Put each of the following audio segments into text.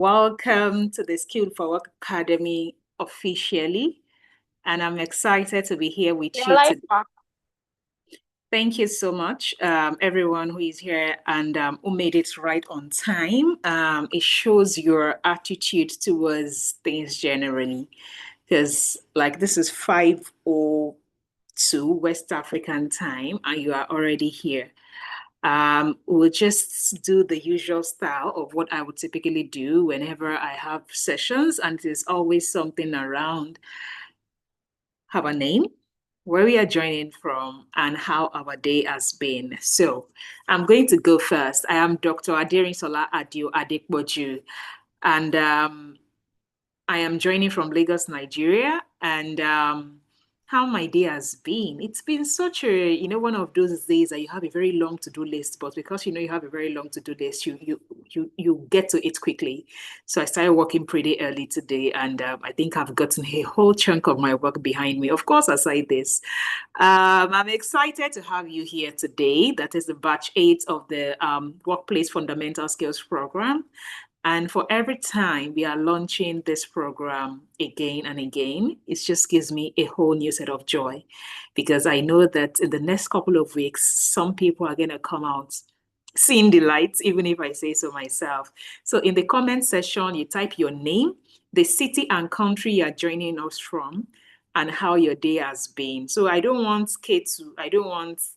Welcome to the Skill for Work Academy officially, and I'm excited to be here with you today. Thank you so much, everyone who is here and who made it right on time. It shows your attitude towards things generally, because like this is 5:02 West African time, and you are already here. We'll just do the usual style of what I would typically do whenever I have sessions, and there's always something around. Have a name, where we are joining from, and how our day has been. So I'm going to go first. I am Dr. Aderinsola Adio Adekboju, and I am joining from Lagos, Nigeria, and how my day has been. It's been such one of those days that you have a very long to-do list, but because you have a very long to-do list, you get to it quickly. So I started working pretty early today, and I think I've gotten a whole chunk of my work behind me. Of course, aside this, I'm excited to have you here today. That is the batch 8 of the Workplace Fundamental Skills Program. And for every time we are launching this program again and again, it just gives me a whole new set of joy because I know that in the next couple of weeks, some people are going to come out seeing the lights, even if I say so myself. So in the comment section, you type your name, the city and country you're joining us from, and how your day has been. So I don't want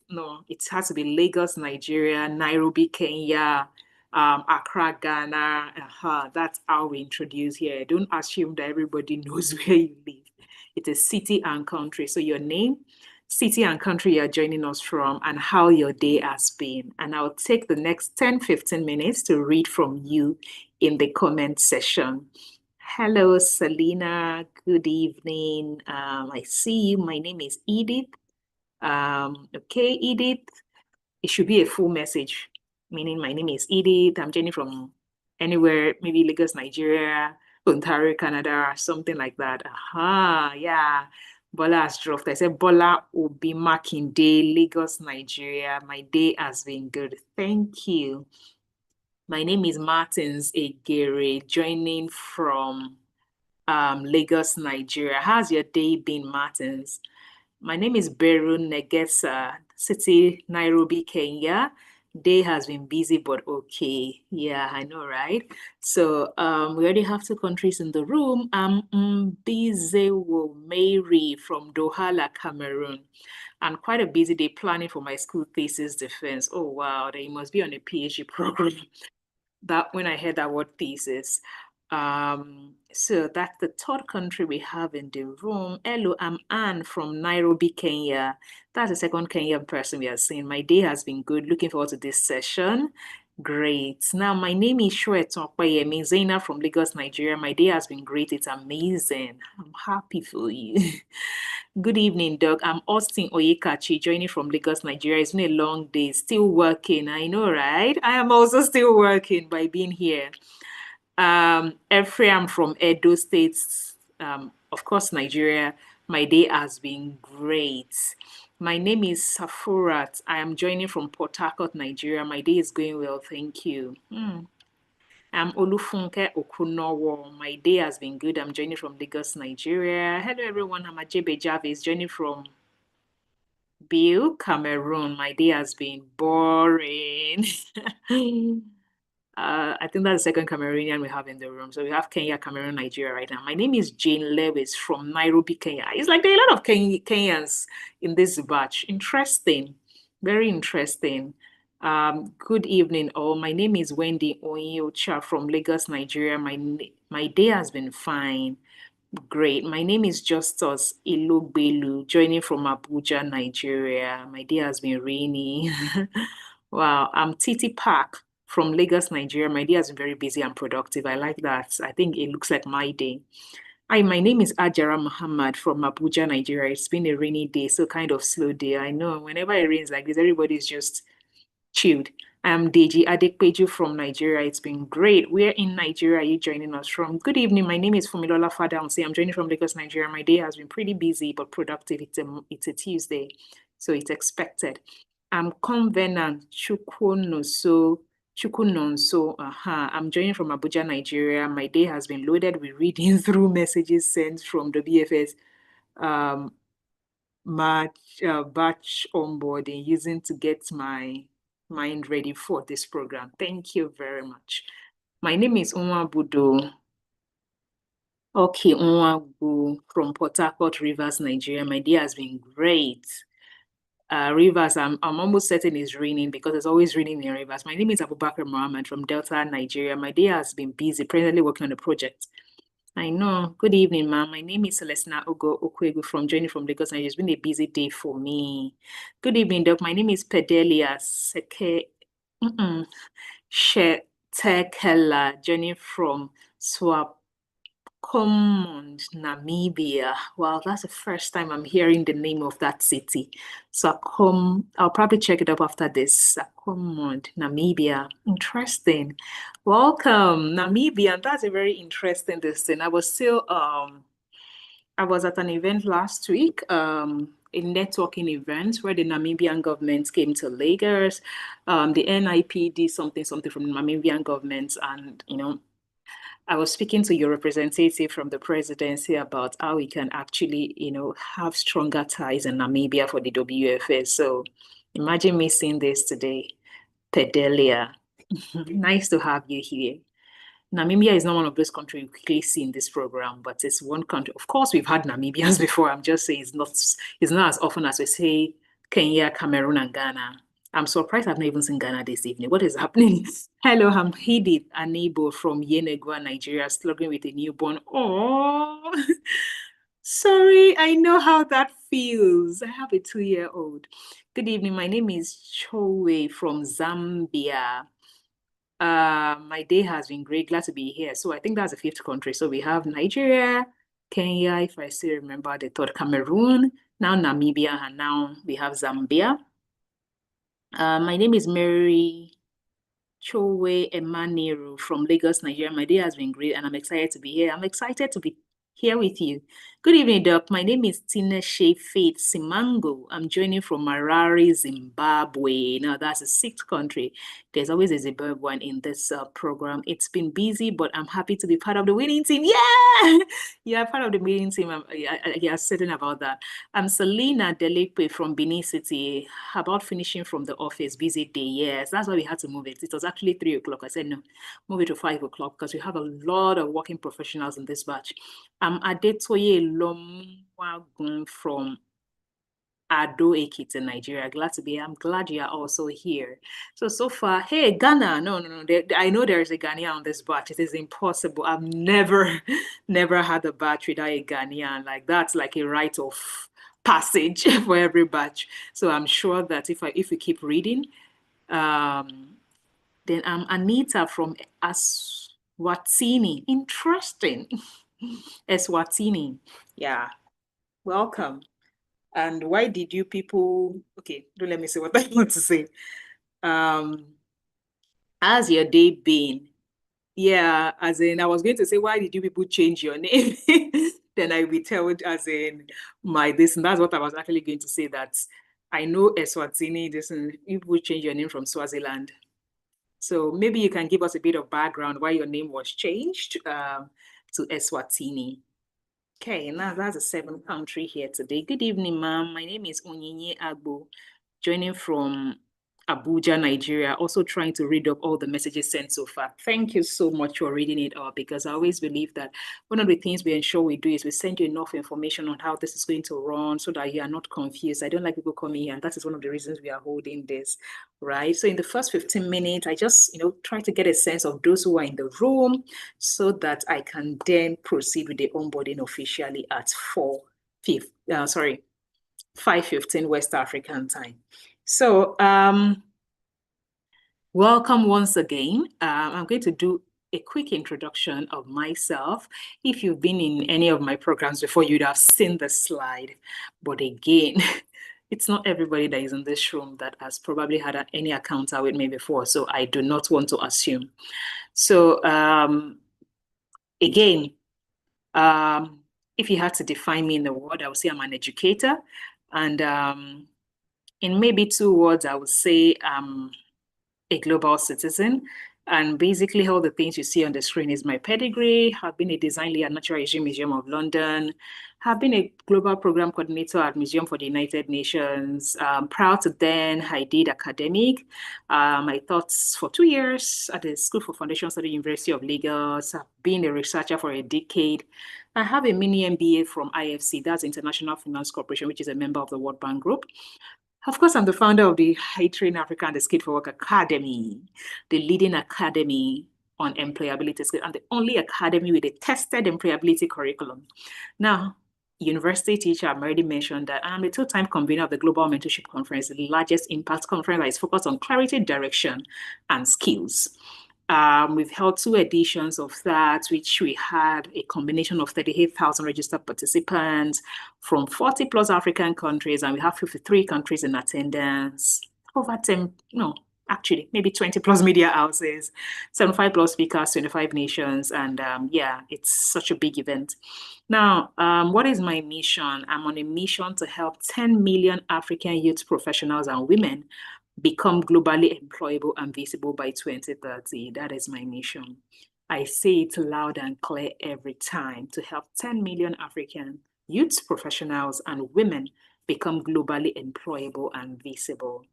no, it has to be Lagos, Nigeria, Nairobi, Kenya, Accra, Ghana. That's how we introduce here. Don't assume that everybody knows where you live. It's a city and country. So your name, city and country you're joining us from, and how your day has been. And I'll take the next 10-15 minutes to read from you in the comment section. Hello, Selena. Good evening. I see you. My name is Edith. Okay, Edith. It should be a full message, meaning my name is Edith. I'm joining from anywhere, maybe Lagos, Nigeria, Ontario, Canada, something like that. Yeah. Bola has dropped. I said, Bola Obi Makinde, Lagos, Nigeria. My day has been good. Thank you. My name is Martins Egere, joining from Lagos, Nigeria. How's your day been, Martins? My name is Beru Negesa, city Nairobi, Kenya. Day has been busy, but okay. Yeah, I know, right? So we already have 2 countries in the room. I'm Mbizewo Mary from Douala, Cameroon. And quite a busy day planning for my school thesis defense. Oh, wow, then you must be on a PhD program. That when I heard that word thesis. So that's the 3rd country we have in the room. Hello, I'm Anne from Nairobi, Kenya. That's the 2nd Kenyan person we are seeing. My day has been good. Looking forward to this session. Great. Now, my name is Shweton Opayemi Zaina from Lagos, Nigeria. My day has been great. It's amazing. I'm happy for you. Good evening, Doug. I'm Austin Oyekachi, joining from Lagos, Nigeria. It's been a long day, still working. I know, right? I am also still working by being here. Ephraim from Edo State, of course, Nigeria. My day has been great. My name is Safurat. I am joining from Port Harcourt, Nigeria. My day is going well, thank you. I'm Olufunke Okunowo. My day has been good. I'm joining from Lagos, Nigeria. Hello, everyone. I'm Ajebe Jarvis, joining from Bill, Cameroon. My day has been boring. I think that's the 2nd Cameroonian we have in the room. So we have Kenya, Cameroon, Nigeria right now. My name is Jane Lewis from Nairobi, Kenya. It's like there are a lot of Kenyans in this batch. Interesting. Very interesting. Good evening, all. My name is Wendy Onyocha from Lagos, Nigeria. My day has been fine. Great. My name is Justus Ilogbelu, joining from Abuja, Nigeria. My day has been rainy. Wow. I'm Titi Park from Lagos, Nigeria. My day has been very busy and productive. I like that. I think it looks like my day. Hi, my name is Ajara Muhammad from Abuja, Nigeria. It's been a rainy day, so kind of slow day. I know whenever it rains like this, everybody's just chilled. I'm Deji Adekpeju from Nigeria. It's been great. Where in Nigeria are you joining us from? Good evening. My name is Fumilola Fadaunsi. I'm joining from Lagos, Nigeria. My day has been pretty busy but productive. It's a Tuesday, so it's expected. I'm Convenant Chukwunoso Chukunonso, I'm joining from Abuja, Nigeria. My day has been loaded with reading through messages sent from the Wfs um, batch onboarding, using to get my mind ready for this program. Thank you very much. My name is Unwa Budo. Okay, Unwa from Port Harcourt, Rivers, Nigeria. My day has been great. Rivers, I'm almost certain it's raining because it's always raining in Rivers. My name is Abubakar Mohammed from Delta, Nigeria. My day has been busy, presently working on a project. I know. Good evening, ma'am. My name is Celestina Ogo Okwegu from joining from Lagos, and it's been a busy day for me. Good evening, Doc. My name is Pedelia Seke Shetekela, joining from Swap. Namibia. Wow, that's the first time I'm hearing the name of that city. I'll probably check it up after this. Swakopmund, Namibia. Interesting. Welcome, Namibia. That's a very interesting thing. I was at an event last week, a networking event where the Namibian government came to Lagos. The NIP did something from the Namibian government, and I was speaking to your representative from the presidency about how we can actually, have stronger ties in Namibia for the WFS. So imagine me seeing this today. Pedelia, nice to have you here. Namibia is not one of those countries we quickly see in this program, but it's one country. Of course, we've had Namibians before. I'm just saying it's not as often as we say Kenya, Cameroon, and Ghana. I'm surprised I've not even seen Ghana this evening. What is happening? Hello, I'm Hidith Anibo from Yenegua, Nigeria, struggling with a newborn. Oh, sorry, I know how that feels. I have a 2-year-old. Good evening. My name is Chowe from Zambia. My day has been great. Glad to be here. So I think that's the fifth country. So we have Nigeria, Kenya, if I still remember the third, Cameroon, now Namibia, and now we have Zambia. My name is Mary Chowe Emaneru from Lagos, Nigeria. My day has been great and I'm excited to be here. I'm excited to be here with you. Good evening, Doc. My name is Tina Shea Faith Simango. I'm joining from Harare, Zimbabwe. Now, that's the sixth country. There's always a Zimbabwean in this program. It's been busy, but I'm happy to be part of the winning team. Yeah! Yeah, part of the winning team. I'm certain about that. I'm Selena Delepe from Benin City. About finishing from the office, busy day. Yes, that's why we had to move it. It was actually 3 o'clock. I said, no, move it to 5 o'clock because we have a lot of working professionals in this batch. I'm Adetoye Lomwagun from Ado Ekiti, Nigeria. Glad to be here. I'm glad you are also here. So far, hey, Ghana. No. I know there is a Ghanaian on this batch. It is impossible. I've never, never had a batch without a Ghanaian. Like, that's like a rite of passage for every batch. So I'm sure that if we keep reading, then I'm Anita from Eswatini. Interesting. Eswatini. Yeah. Welcome. And why did you people, okay, don't let me say what I want to say. How's your day been? Yeah, as in, I was going to say, why did you people change your name? Then I will tell it as in this, and that's what I was actually going to say, that I know Eswatini, this, and people change your name from Swaziland. So maybe you can give us a bit of background why your name was changed to Eswatini. Okay, now that's the seventh country here today. Good evening, ma'am. My name is Onyinye Agbo, joining from Abuja, Nigeria, also trying to read up all the messages sent so far. Thank you so much for reading it up, because I always believe that one of the things we ensure we do is we send you enough information on how this is going to run so that you are not confused. I don't like people coming here, and that is one of the reasons we are holding this, right? So in the first 15 minutes, I just, try to get a sense of those who are in the room so that I can then proceed with the onboarding officially at 5:15 West African time. So welcome once again. I'm going to do a quick introduction of myself. If you've been in any of my programs before, you'd have seen the slide. But again, it's not everybody that is in this room that has probably had any encounter with me before, so I do not want to assume. So again, if you had to define me in a word, I would say I'm an educator. And in maybe 2 words, I would say a global citizen. And basically, all the things you see on the screen is my pedigree. I've been a design lead at Natural History Museum of London. Have been a global program coordinator at Museum for the United Nations. Prior to then, I did academic. I taught for 2 years at the School for Foundation Study, University of Lagos. I've been a researcher for a decade. I have a mini MBA from IFC, that's International Finance Corporation, which is a member of the World Bank Group. Of course, I'm the founder of the High Train Africa and the Skate for Work Academy, the leading academy on employability skills, and the only academy with a tested employability curriculum. Now, university teacher, I've already mentioned that I'm a two-time convener of the Global Mentorship Conference, the largest impact conference that is focused on clarity, direction, and skills. We've held 2 editions of that, which we had a combination of 38,000 registered participants from 40 plus African countries, and we have 53 countries in attendance, over 10, no, actually, maybe 20 plus media houses, 75 plus speakers, 25 nations, and yeah, it's such a big event. Now, what is my mission? I'm on a mission to help 10 million African youth professionals and women become globally employable and visible by 2030. That is my mission. I say it loud and clear every time to help 10 million African youth professionals and women become globally employable and visible.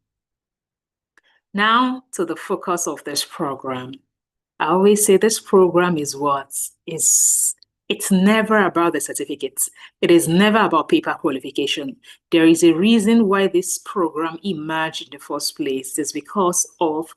Now to the focus of this program. I always say this program is what? It's never about the certificates. It is never about paper qualification. There is a reason why this program emerged in the first place. It's because of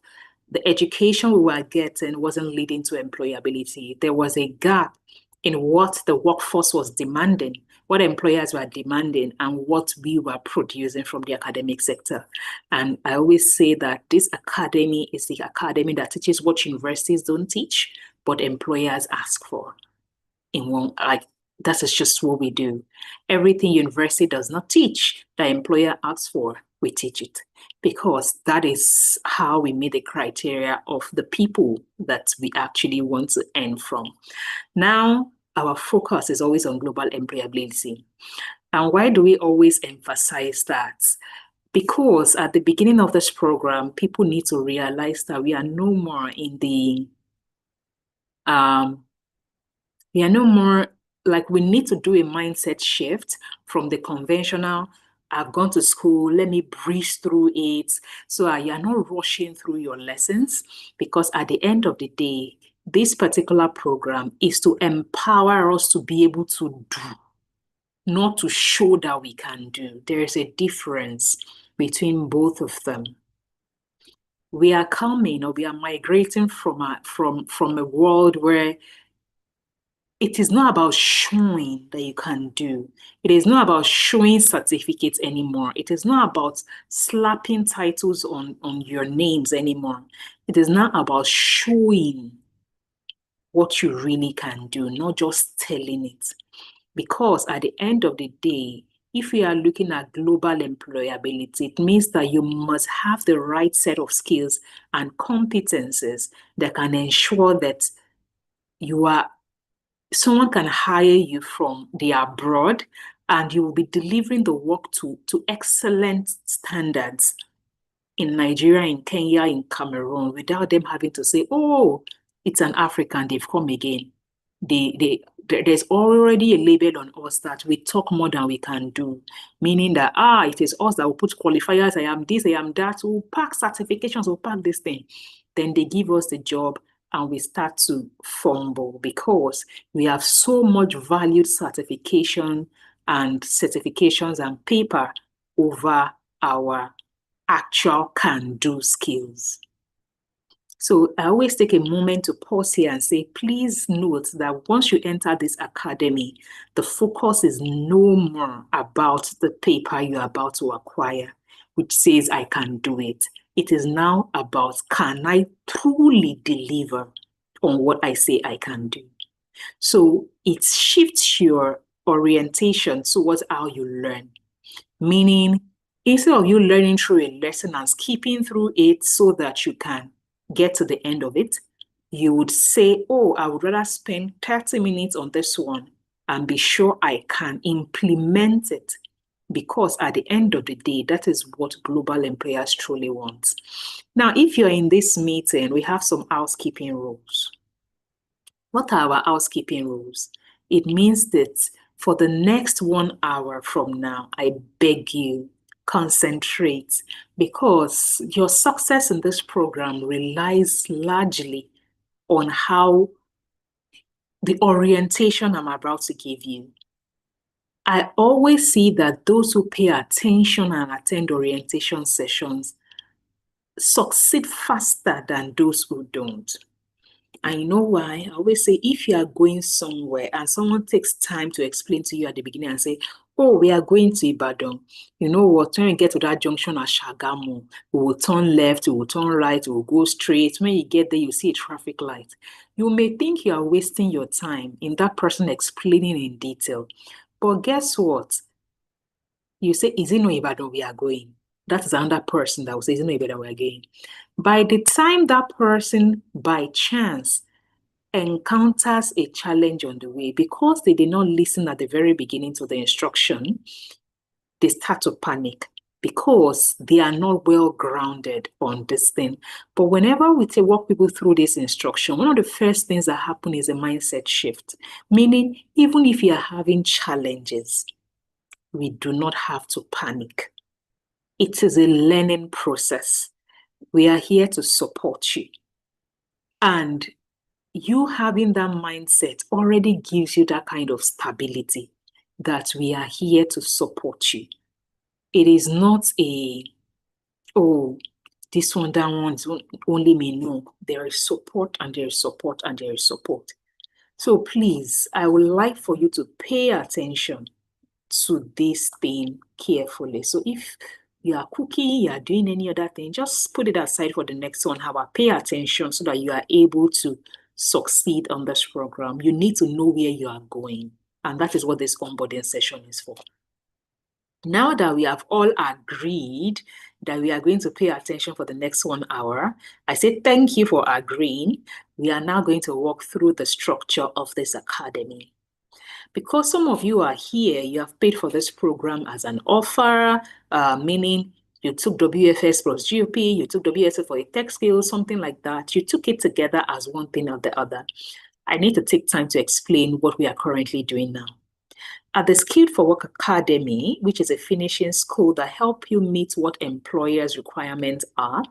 the education we were getting wasn't leading to employability. There was a gap in what the workforce was demanding, what employers were demanding, and what we were producing from the academic sector. And I always say that this academy is the academy that teaches what universities don't teach, but employers ask for. In one, like, that is just what we do. Everything university does not teach, the employer asks for, we teach it, because that is how we meet the criteria of the people that we actually want to earn from. Now, our focus is always on global employability. And why do we always emphasize that? Because at the beginning of this program, people need to realize that we are no more in the we need to do a mindset shift from the conventional, I've gone to school, let me breeze through it. So you're not rushing through your lessons, because at the end of the day, this particular program is to empower us to be able to do, not to show that we can do. There is a difference between both of them. We are coming, or we are migrating from a world where it is not about showing that you can do. It is not about showing certificates anymore. It is not about slapping titles on your names anymore. It is not about showing what you really can do, not just telling it. Because at the end of the day, if we are looking at global employability, it means that you must have the right set of skills and competences that can ensure that someone can hire you from the abroad and you will be delivering the work to excellent standards in Nigeria, in Kenya, in Cameroon, without them having to say, oh, it's an African, they've come again. There's already a label on us that we talk more than we can do, meaning that, it is us that will put qualifiers, I am this, I am that, we'll pack certifications, we'll pack this thing. Then they give us the job and we start to fumble because we have so much valued certification and certifications and paper over our actual can-do skills. So I always take a moment to pause here and say, please note that once you enter this academy, the focus is no more about the paper you're about to acquire, which says I can do it. It is now about, can I truly deliver on what I say I can do? So it shifts your orientation towards how you learn, meaning instead of you learning through a lesson and skipping through it so that you can get to the end of it, you would say, oh, I would rather spend 30 minutes on this one and be sure I can implement it because at the end of the day, that is what global employers truly want. Now, if you're in this meeting, we have some housekeeping rules. What are our housekeeping rules? It means that for the next 1 hour from now, I beg you, concentrate, because your success in this program relies largely on how the orientation I'm about to give you. I always see that those who pay attention and attend orientation sessions succeed faster than those who don't. And you know why? I always say if you are going somewhere and someone takes time to explain to you at the beginning and say, oh, we are going to Ibadan. You know what? When you get to that junction at Shagamu, we will turn left, we will turn right, we will go straight. When you get there, you see a traffic light. You may think you are wasting your time in that person explaining in detail. But guess what? You say, is it no Ibadan we are going? That is another person that will say, is it no Ibadan we are going? By the time that person, by chance, encounters a challenge on the way, because they did not listen at the very beginning to the instruction, they start to panic because they are not well grounded on this thing. But whenever we walk people through this instruction, one of the first things that happen is a mindset shift, meaning even if you are having challenges, we do not have to panic. It is a learning process. We are here to support you. And you having that mindset already gives you that kind of stability that we are here to support you. It is not oh, this one, that one's only me. No, there is support and there is support and there is support. So please, I would like for you to pay attention to this thing carefully. So if you are cooking, you are doing any other thing, just put it aside for the next 1 hour. Pay attention so that you are able to succeed on this program. You need to know where you are going. And that is what this onboarding session is for. Now that we have all agreed that we are going to pay attention for the next 1 hour, I say thank you for agreeing. We are now going to walk through the structure of this academy. Because some of you are here, you have paid for this program as an offer, meaning you took WFS plus GOP, you took WSF for a tech skill, something like that. You took it together as one thing or the other. I need to take time to explain what we are currently doing now. At the Skilled for Work Academy, which is a finishing school that help you meet what employers' requirements are,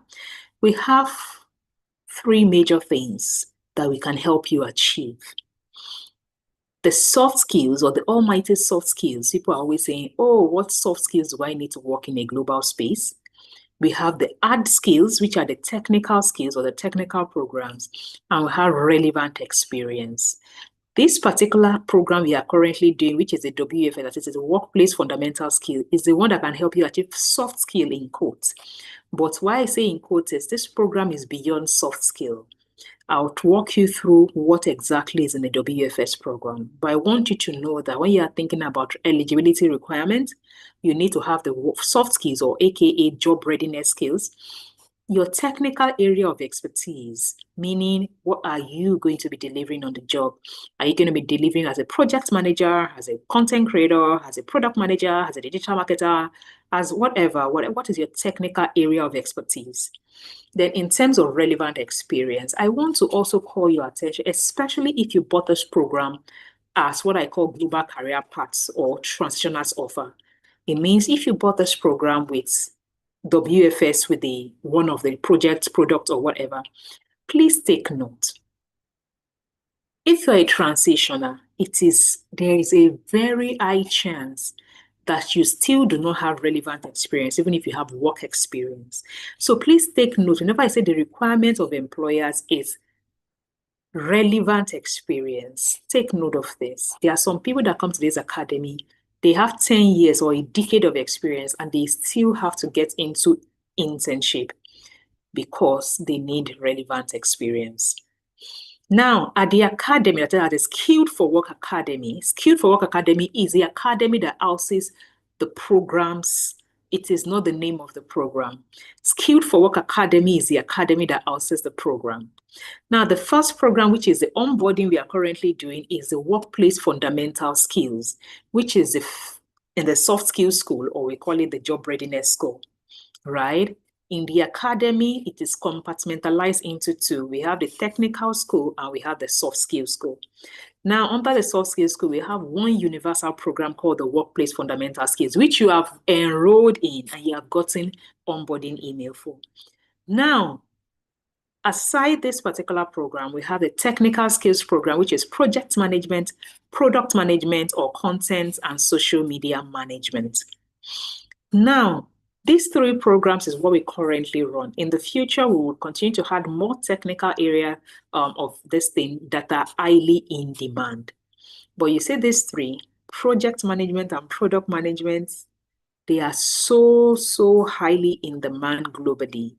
we have 3 major things that we can help you achieve. The soft skills, or the almighty soft skills. People are always saying, oh, what soft skills do I need to work in a global space? We have the hard skills, which are the technical skills or the technical programs, and we have relevant experience. This particular program we are currently doing, which is a WFS, that is a workplace fundamental skill, is the one that can help you achieve soft skill in quotes. But why I say in quotes is this program is beyond soft skill. I'll walk you through what exactly is in the WFS program. But I want you to know that when you are thinking about eligibility requirements, you need to have the soft skills, or AKA job readiness skills, your technical area of expertise, meaning what are you going to be delivering on the job? Are you going to be delivering as a project manager, as a content creator, as a product manager, as a digital marketer, as whatever? What is your technical area of expertise? Then in terms of relevant experience, I want to also call your attention, especially if you bought this program as what I call global career paths or transitioners offer. It means if you bought this program with WFS, with one of the projects, product, or whatever, please take note. If you're a transitioner, there is a very high chance that you still do not have relevant experience, even if you have work experience. So please take note. Whenever I say the requirement of employers is relevant experience, take note of this. There are some people that come to this academy, they have 10 years or a decade of experience, and they still have to get into internship because they need relevant experience. Now, at the academy, at the Skilled for Work Academy, Skilled for Work Academy is the academy that houses the programs. It is not the name of the program. Skilled for Work Academy is the academy that houses the program. Now, the first program, which is the onboarding we are currently doing, is the Workplace Fundamental Skills, which is in the soft skills school, or we call it the job readiness school, right? In the academy, it is compartmentalized into two. We have the technical school and we have the soft skills school. Now, under the soft skills school, we have one universal program called the Workplace Fundamental Skills, which you have enrolled in and you have gotten onboarding email for. Now, aside this particular program, we have the technical skills program, which is project management, product management, or content and social media management. Now, these three programs is what we currently run. In the future, we will continue to add more technical area of this thing that are highly in demand. But you see these three, project management and product management, they are so highly in demand globally.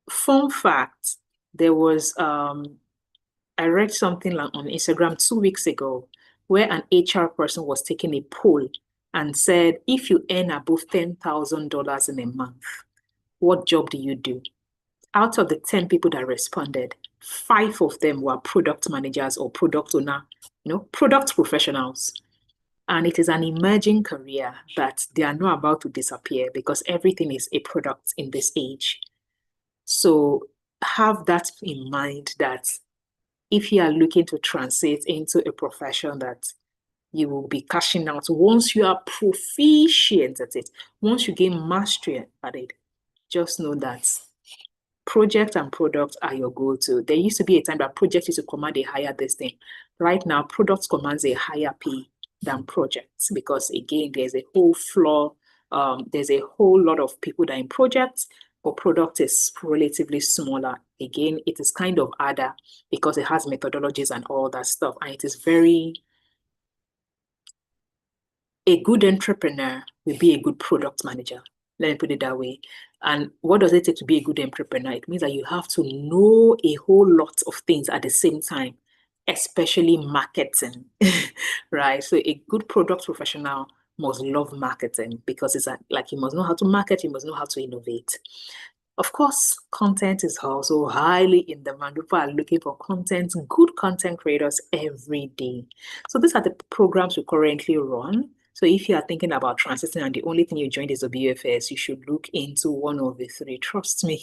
Fun fact, there was, I read something on Instagram 2 weeks ago where an HR person was taking a poll and said, if you earn above $10,000 in a month, what job do you do? Out of the 10 people that responded, 5 of them were product managers or product owner, product professionals. And it is an emerging career that they are not about to disappear because everything is a product in this age. So have that in mind, that if you are looking to transit into a profession that you will be cashing out once you are proficient at it, once you gain mastery at it, just know that project and product are your go-to. There used to be a time that project used to command a higher this thing. Right now, product commands a higher pay than projects because, again, there's a whole floor. There's a whole lot of people that are in projects, but product is relatively smaller. Again, it is kind of harder because it has methodologies and all that stuff. And it is a good entrepreneur will be a good product manager. Let me put it that way. And what does it take to be a good entrepreneur? It means that you have to know a whole lot of things at the same time, especially marketing, right? So a good product professional must love marketing because it's like you must know how to market, you must know how to innovate. Of course, content is also highly in demand. People are looking for content, good content creators every day. So these are the programs we currently run. So if you are thinking about transiting and the only thing you joined is the WFS, you should look into one of the three. Trust me,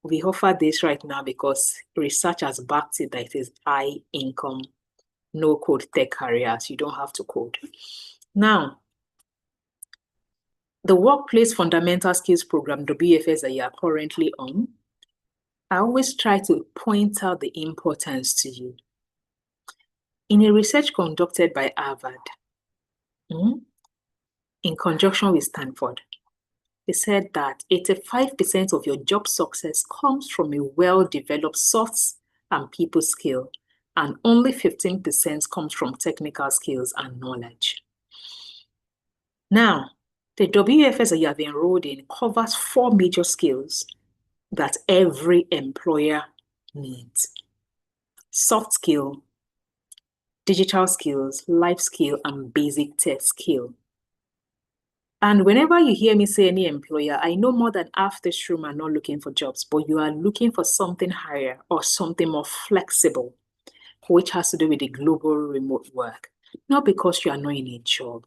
we offer this right now because research has backed it that it is high income, no code tech careers. You don't have to code. Now, the Workplace Fundamental Skills Program, WFS, that you are currently on, I always try to point out the importance to you. In a research conducted by Harvard, in conjunction with Stanford, they said that 85% of your job success comes from a well-developed soft and people skill, and only 15% comes from technical skills and knowledge. Now, the WFS that you have enrolled in covers 4 major skills that every employer needs: soft skill, digital skills, life skill, and basic tech skill. And whenever you hear me say any employer, I know more than half this room are not looking for jobs, but you are looking for something higher or something more flexible, which has to do with the global remote work, not because you are not in a job.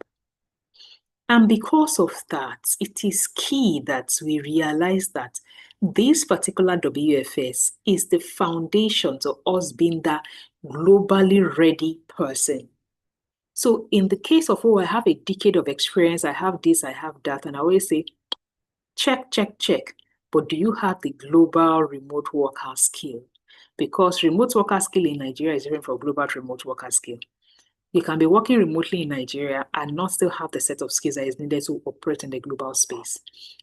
And because of that, it is key that we realize that this particular WFS is the foundation to us being that globally ready person. So in the case of, I have a decade of experience, I have this, I have that, and I always say, check, check, check. But do you have the global remote worker skill? Because remote worker skill in Nigeria is different from global remote worker skill. You can be working remotely in Nigeria and not still have the set of skills that is needed to operate in the global space.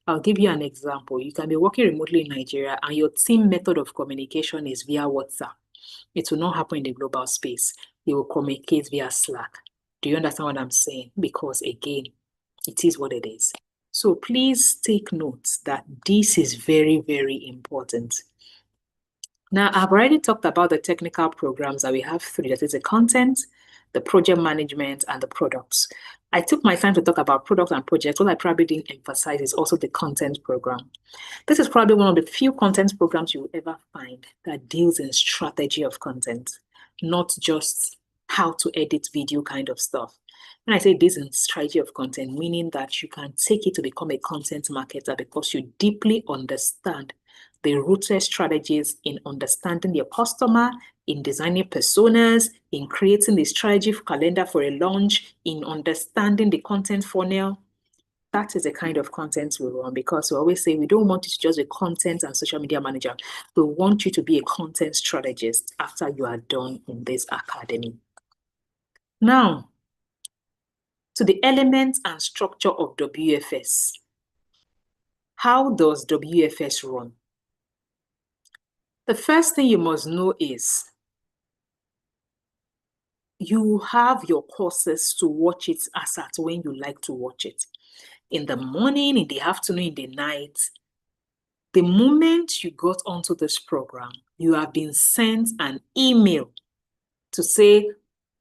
I'll give you an example. You can be working remotely in Nigeria and your team method of communication is via WhatsApp. It will not happen in the global space. You will communicate via Slack. Do you understand what I'm saying? Because again, it is what it is. So please take note that this is very, very important. Now, I've already talked about the technical programs that we have 3. That is the content, the project management, and the products. I took my time to talk about products and projects. What I probably didn't emphasize is also the content program. This is probably one of the few content programs you will ever find that deals in strategy of content, not just how to edit video kind of stuff. When I say this in strategy of content, meaning that you can take it to become a content marketer because you deeply understand the rooted strategies in understanding your customer, in designing personas, in creating the strategy calendar for a launch, in understanding the content funnel. That is the kind of content we run, because we always say we don't want you to just be content and social media manager. We want you to be a content strategist after you are done in this academy. Now, to the elements and structure of WFS. How does WFS run? The first thing you must know is you have your courses to watch it as at when you like to watch it. In the morning, in the afternoon, in the night. The moment you got onto this program, you have been sent an email to say,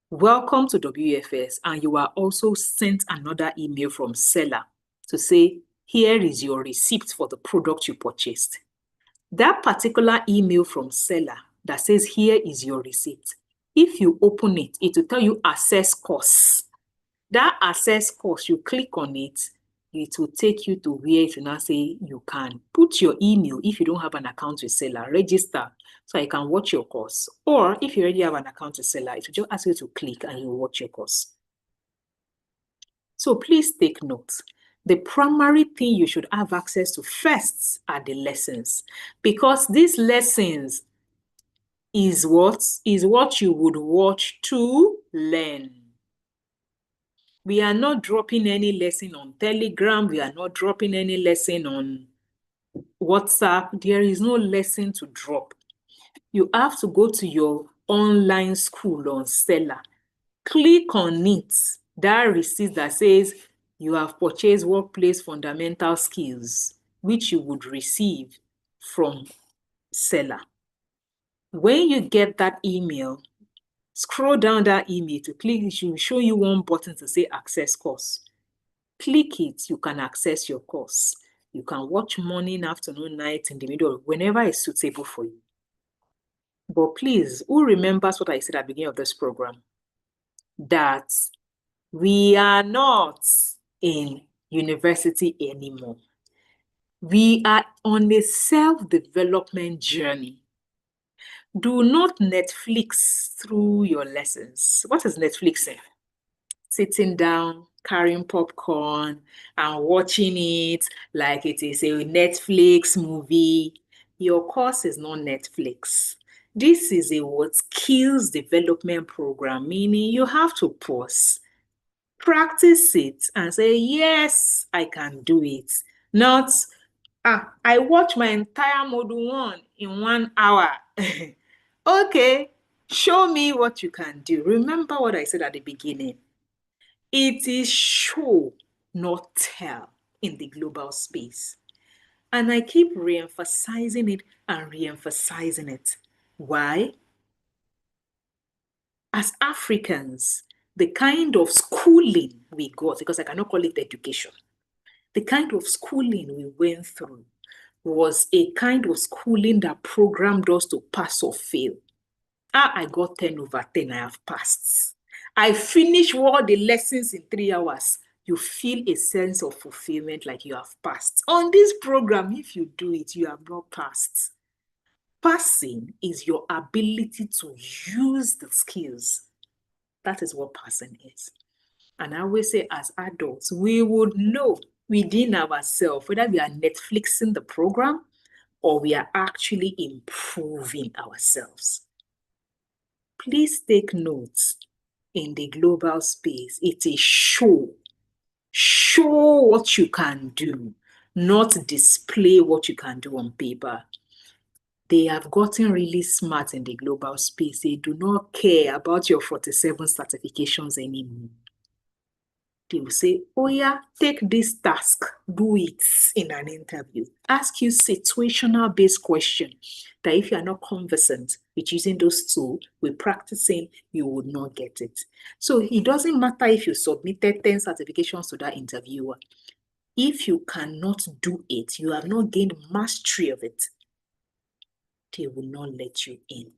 welcome to WFS, and you are also sent another email from seller to say, here is your receipt for the product you purchased. That particular email from seller that says, here is your receipt, if you open it, it will tell you access course. That access course, you click on it, it will take you to where it will now say you can put your email if you don't have an account with seller, register so you can watch your course. Or if you already have an account with seller, it will just ask you to click and you will watch your course. So please take note. The primary thing you should have access to first are the lessons, because these lessons is what you would watch to learn. We are not dropping any lesson on Telegram. We are not dropping any lesson on WhatsApp. There is no lesson to drop. You have to go to your online school on Seller. Click on it, that receipt that says you have purchased workplace fundamental skills, which you would receive from Seller. When you get that email, scroll down that email to click. It will show you one button to say access course. Click it, you can access your course. You can watch morning, afternoon, night, in the middle, whenever it's suitable for you. But please, who remembers what I said at the beginning of this program? That we are not in university anymore. We are on a self-development journey. Do not Netflix through your lessons. What is Netflixing? Sitting down, carrying popcorn, and watching it like it is a Netflix movie. Your course is not Netflix. This is a skills development program, meaning you have to pause, practice it, and say, yes, I can do it. Not, I watch my entire module 1 in 1 hour. Okay, show me what you can do. Remember what I said at the beginning. It is show, not tell in the global space. And I keep re-emphasizing it and re-emphasizing it. Why? As Africans, the kind of schooling we got, because I cannot call it education, the kind of schooling we went through was a kind of schooling that programmed us to pass or fail. I got 10/10, I have passed. I finished all the lessons in 3 hours. You feel a sense of fulfillment like you have passed. On this program, if you do it, you have not passed. Passing is your ability to use the skills. That is what passing is. And I always say, as adults, we would know within ourselves whether we are Netflixing the program or we are actually improving ourselves. Please take notes. In the global space, it is show. Show what you can do, not display what you can do on paper. They have gotten really smart in the global space. They do not care about your 47 certifications anymore. They will say, oh yeah, take this task, do it in an interview. Ask you situational based question that if you are not conversant with using those tools, with practicing, you would not get it. So it doesn't matter if you submitted 10 certifications to that interviewer. If you cannot do it, you have not gained mastery of it, they will not let you in.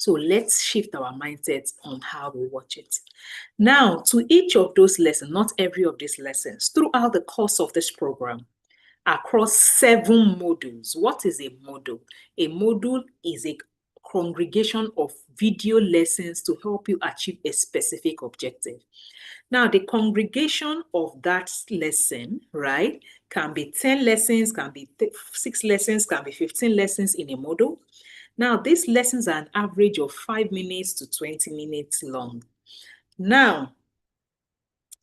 So let's shift our mindset on how we watch it. Now, to each of those lessons, not every of these lessons, throughout the course of this program, across 7 modules. What is a module? A module is a congregation of video lessons to help you achieve a specific objective. Now, the congregation of that lesson, right, can be 10 lessons, can be 6 lessons, can be 15 lessons in a module. Now, these lessons are an average of 5 minutes to 20 minutes long. Now,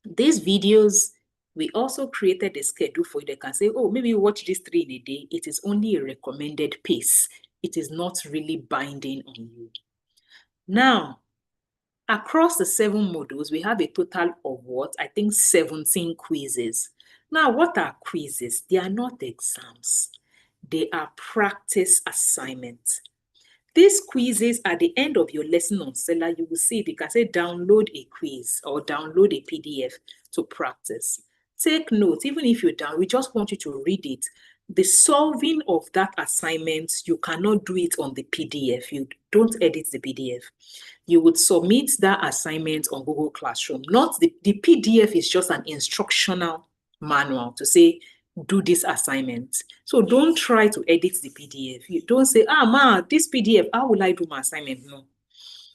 these videos, we also created a schedule for you. They can say, oh, maybe you watch this 3 in a day. It is only a recommended pace. It is not really binding on you. Now, across the 7 modules, we have a total of what? I think 17 quizzes. Now, what are quizzes? They are not exams. They are practice assignments. These quizzes at the end of your lesson on Seller, you will see it. You can say download a quiz or download a PDF to practice. Take notes, even if you're down, we just want you to read it. The solving of that assignment, you cannot do it on the PDF. You don't edit the PDF. You would submit that assignment on Google Classroom. Not the PDF is just an instructional manual to say, do this assignment. So don't try to edit the PDF. You don't say, this PDF, how will I do my assignment? No.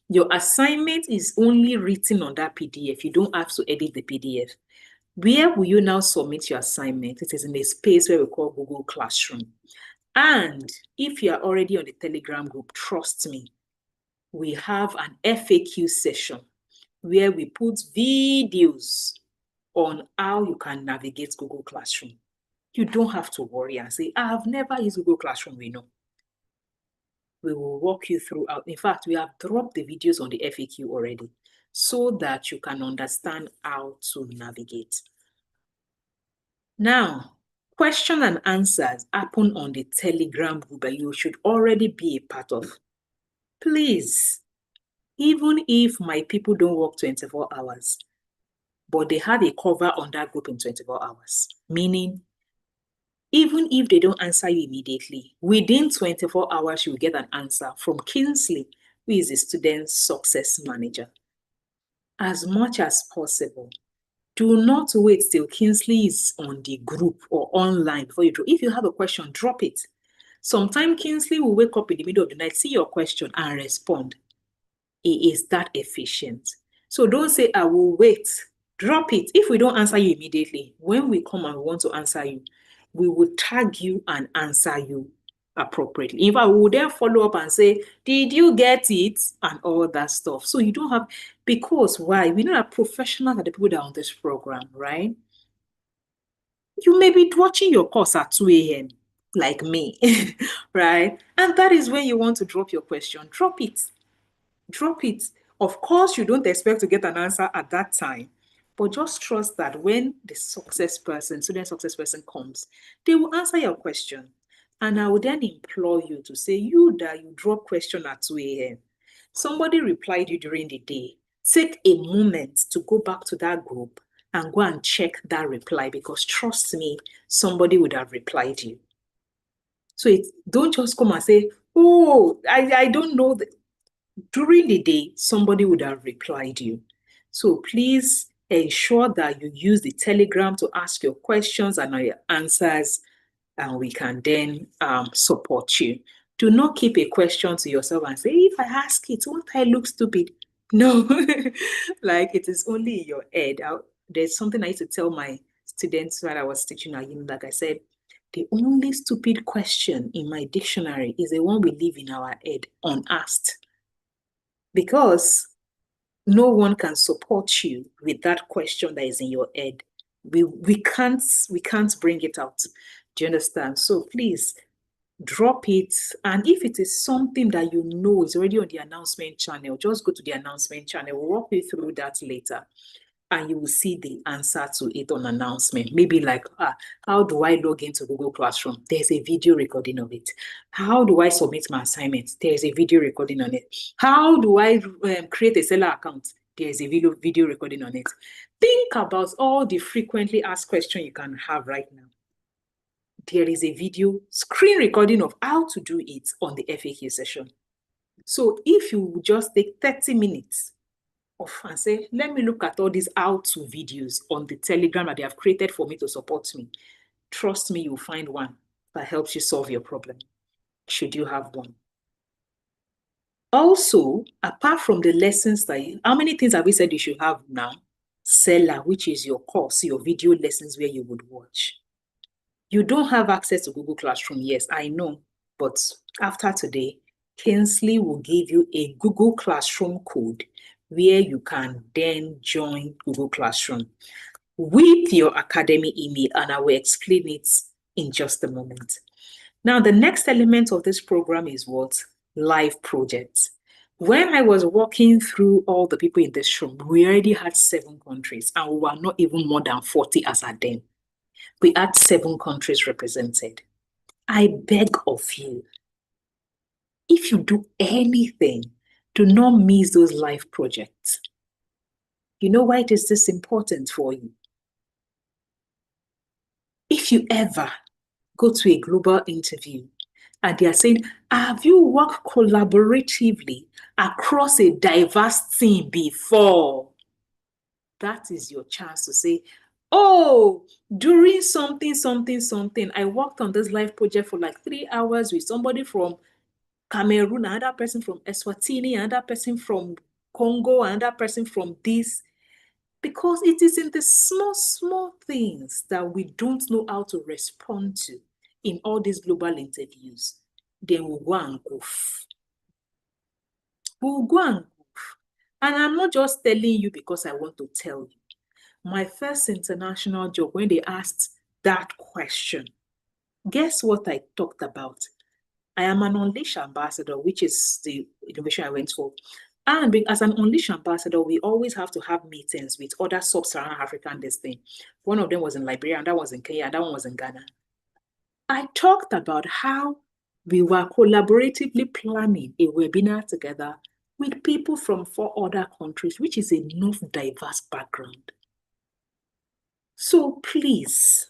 Your assignment is only written on that PDF. You don't have to edit the PDF. Where will you now submit your assignment? It is in a space where we call Google Classroom. And if you are already on the Telegram group, trust me, we have an FAQ session where we put videos on how you can navigate Google Classroom. You don't have to worry and say, I've never used Google Classroom. We know. We will walk you through. In fact, we have dropped the videos on the FAQ already so that you can understand how to navigate. Now, question and answers happen on the Telegram group that you should already be a part of. Please, even if my people don't work 24 hours, but they have a cover on that group in 24 hours, meaning even if they don't answer you immediately, within 24 hours, you will get an answer from Kingsley, who is a student success manager. As much as possible, do not wait till Kingsley is on the group or online before you do. If you have a question, drop it. Sometimes Kingsley will wake up in the middle of the night, see your question, and respond. He is that efficient. So don't say, I will wait. Drop it. If we don't answer you immediately, when we come and we want to answer you, we will tag you and answer you appropriately. In fact, we will then follow up and say, did you get it? And all that stuff. So you don't have, because why? We know that professionals are the people that are on this program, right? You may be watching your course at 2 a.m. like me, right? And that is when you want to drop your question. Drop it. Drop it. Of course, you don't expect to get an answer at that time, but just trust that when the student success person comes, they will answer your question. And I would then implore you to say, you drop question at 2 a.m. Somebody replied you during the day. Take a moment to go back to that group and go and check that reply, because trust me, somebody would have replied you. So don't just come and say, oh, I don't know. During the day, somebody would have replied you. So please ensure that you use the Telegram to ask your questions and your answers, and we can then support you. Do not keep a question to yourself and say, if I ask it, won't I look stupid? No, like it is only in your head. There's something I used to tell my students when I was teaching at uni. Like I said, the only stupid question in my dictionary is the one we leave in our head unasked. Because no one can support you with that question that is in your head. We can't bring it out. Do you understand? So please drop it. And if it is something that you know is already on the announcement channel, just go to the announcement channel. We'll walk you through that later. And you will see the answer to it on announcement. Maybe like, how do I log into Google Classroom? There's a video recording of it. How do I submit my assignment? There's a video recording on it. How do I create a seller account? There's a video recording on it. Think about all the frequently asked questions you can have right now. There is a video screen recording of how to do it on the FAQ session. So if you just take 30 minutes off and say, let me look at all these how-to videos on the Telegram that they have created for me to support me, trust me, you'll find one that helps you solve your problem, should you have one. Also, apart from the lessons how many things have we said you should have now? Seller, which is your course, your video lessons where you would watch. You don't have access to Google Classroom, yes, I know, but after today, Kinsley will give you a Google Classroom code where you can then join Google Classroom with your academy email, and I will explain it in just a moment. Now, the next element of this program is what? Live projects. When I was walking through all the people in this room, we already had 7 countries, and we were not even more than 40 as at then. We had 7 countries represented. I beg of you, if you do anything, do not miss those live projects. You know why it is this important for you? If you ever go to a global interview and they are saying, have you worked collaboratively across a diverse team before? That is your chance to say, oh, during something, I worked on this live project for like 3 hours with somebody from Cameroon, another person from Eswatini, another person from Congo, another person from this. Because it is in the small things that we don't know how to respond to in all these global interviews. Then we'll go and goof. We'll go and goof. And I'm not just telling you because I want to tell you. My first international job, when they asked that question, guess what I talked about? I am an Unleash ambassador, which is the innovation I went for. And as an Unleash ambassador, we always have to have meetings with other sub-Saharan African thing. One of them was in Liberia, and that was in Kenya, and that one was in Ghana. I talked about how we were collaboratively planning a webinar together with people from 4 other countries, which is enough diverse background. So please,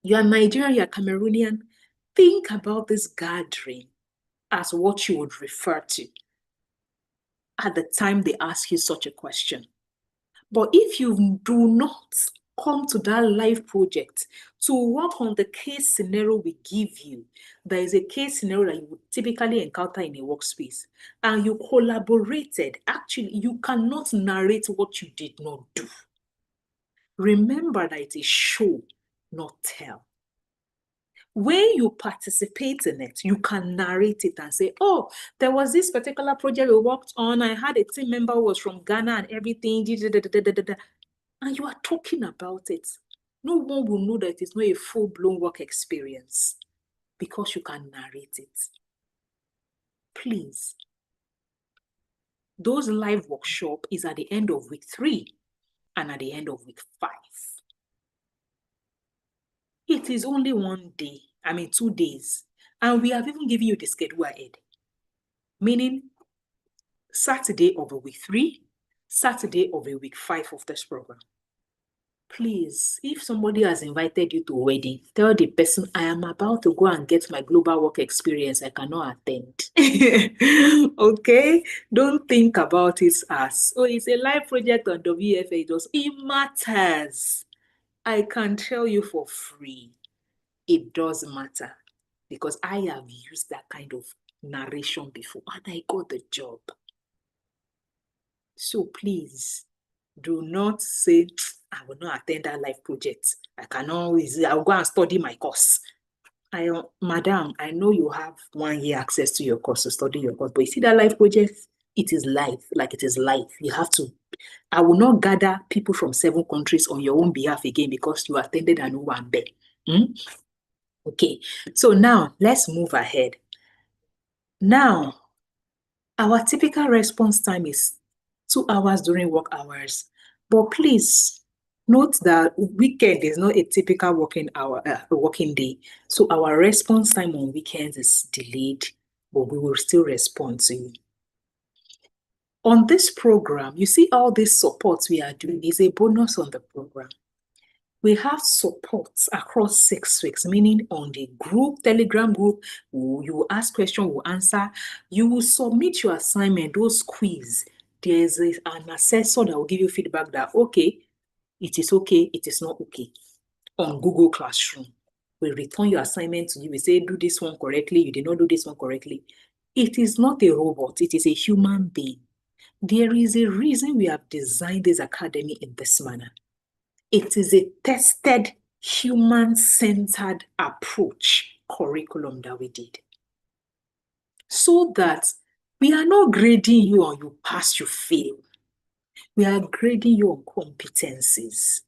you are Nigerian, you are Cameroonian, think about this gathering as what you would refer to at the time they ask you such a question. But if you do not come to that live project to work on the case scenario we give you, there is a case scenario that you would typically encounter in a workspace, and you collaborated, actually, you cannot narrate what you did not do. Remember that it is show, not tell. When you participate in it, you can narrate it and say, oh, there was this particular project we worked on. I had a team member who was from Ghana and everything. And you are talking about it. No one will know that it is not a full-blown work experience because you can narrate it. Please. Those live workshop is at the end of week 3 and at the end of week 5. It is only 2 days. And we have even given you the schedule ahead. Meaning Saturday of a week 3, Saturday of a week 5 of this program. Please, if somebody has invited you to a wedding, tell the person, I am about to go and get my global work experience. I cannot attend. Okay? Don't think about it as, oh, it's a live project on WFA. It matters. I can tell you for free. It does matter. Because I have used that kind of narration before and I got the job. So please, do not say, I will not attend that live project. I'll go and study my course. Madam, I know you have 1 year access to your course to study your course, but you see that live project, it is live, like it is live. You have to. I will not gather people from 7 countries on your own behalf again because you attended and no one there. Okay, so now let's move ahead. Now, our typical response time is 2 hours during work hours. But please note that weekend is not a typical working day. So our response time on weekends is delayed, but we will still respond to you. On this program, you see all these supports we are doing is a bonus on the program. We have supports across 6 weeks, meaning on the group, Telegram group, you will ask questions, we'll answer. You will submit your assignment, those quiz. There's an assessor that will give you feedback that, okay, it is not okay. On Google Classroom, we return your assignment to you. We say, do this one correctly. You did not do this one correctly. It is not a robot. It is a human being. There is a reason we have designed this academy in this manner. It is a tested, human-centered approach curriculum that we did. So that we are not grading you on you pass, you fail. We are grading you on competencies.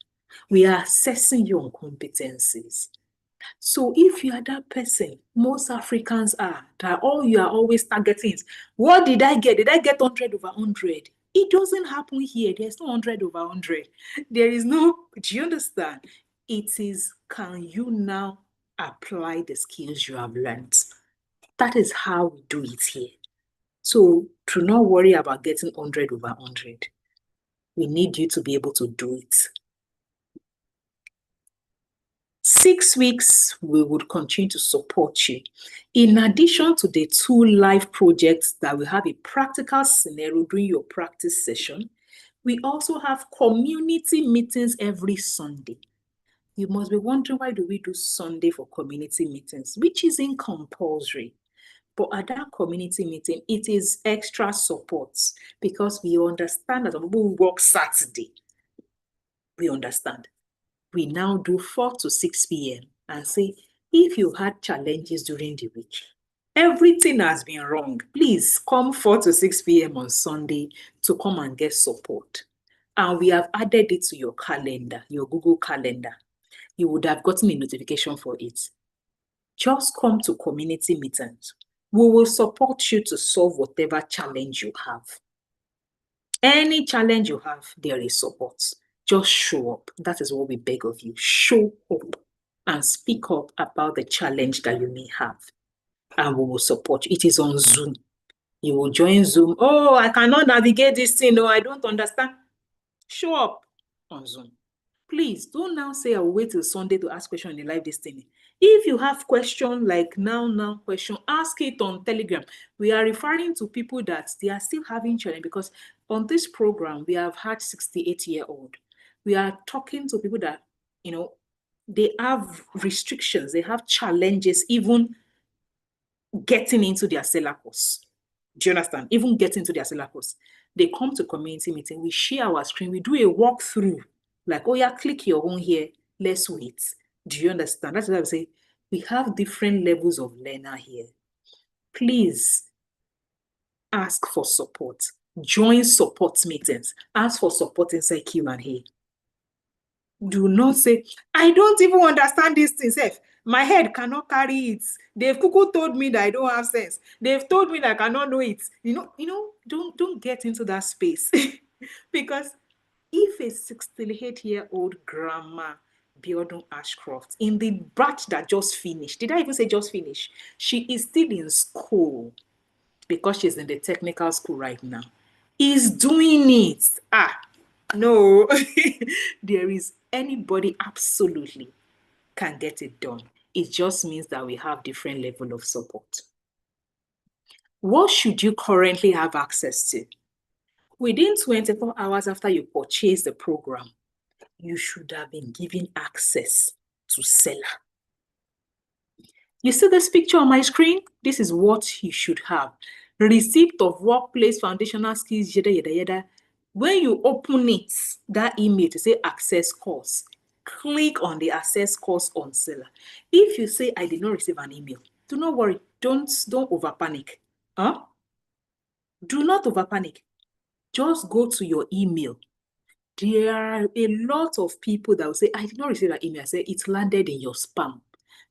We are assessing you on competencies. So if you are that person, most Africans are, that all you are always targeting is, what did I get? Did I get 100 over 100? It doesn't happen here. There's no 100 over 100. There is no, do you understand? It is, can you now apply the skills you have learned? That is how we do it here. So do not worry about getting 100 over 100. We need you to be able to do it. 6 weeks, we would continue to support you. In addition to the 2 live projects that will have a practical scenario during your practice session, we also have community meetings every Sunday. You must be wondering, why do we do Sunday for community meetings, which isn't compulsory. But at that community meeting, it is extra support because we understand that some people work Saturday. We understand. We now do 4 to 6 p.m. and say, if you had challenges during the week, everything has been wrong, please come 4 to 6 p.m. on Sunday to come and get support. And we have added it to your calendar, your Google Calendar. You would have gotten a notification for it. Just come to community meetings. We will support you to solve whatever challenge you have. Any challenge you have, there is support. Just show up. That is what we beg of you. Show up and speak up about the challenge that you may have. And we will support you. It is on Zoom. You will join Zoom. Oh, I cannot navigate this thing. No, I don't understand. Show up on Zoom. Please don't now say I will wait till Sunday to ask questions in the live destiny. If you have question like now question, ask it on Telegram. We are referring to people that they are still having challenge, because on this program, we have had 68-year-old. We are talking to people that, they have restrictions, they have challenges, even getting into their syllabus. Do you understand? Even getting into their syllabus. They come to community meeting, we share our screen, we do a walkthrough. Like, oh yeah, click your own here, let's wait. Do you understand? That's what I would say. We have different levels of learner here. Please ask for support. Join support meetings. Ask for support inside Q&A. Do not say, I don't even understand this thing, Seth. My head cannot carry it. They've told me that I don't have sense. They've told me that I cannot know it. Don't get into that space. Because if a 68-year-old grandma, Biodun Ashcroft, in the batch that just finished, did I even say just finished? She is still in school because she's in the technical school right now, is doing it. No, there is anybody absolutely can get it done. It just means that we have different level of support. What should you currently have access to? Within 24 hours after you purchase the program, you should have been given access to Seller. You see this picture on my screen? This is what you should have. Receipt of workplace foundational skills, yada, yada, yada. When you open it, that email to say access course, click on the access course on Seller. If you say, I did not receive an email, do not worry. Don't over panic. Do not over panic. Just go to your email. There are a lot of people that will say, I did not receive an email. I say, it landed in your spam.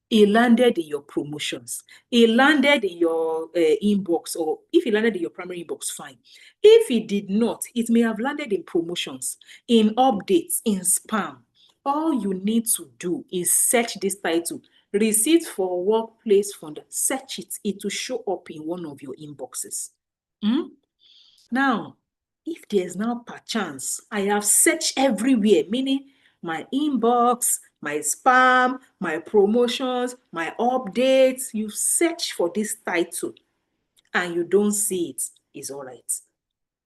It landed in your promotions. It landed in your inbox, or if it landed in your primary inbox, fine. If it did not, it may have landed in promotions, in updates, in spam. All you need to do is search this title, Receipt for Workplace Fund. Search it. It will show up in one of your inboxes. Now, if there's now perchance, I have searched everywhere, meaning my inbox, my spam, my promotions, my updates. You search for this title and you don't see it, it's all right.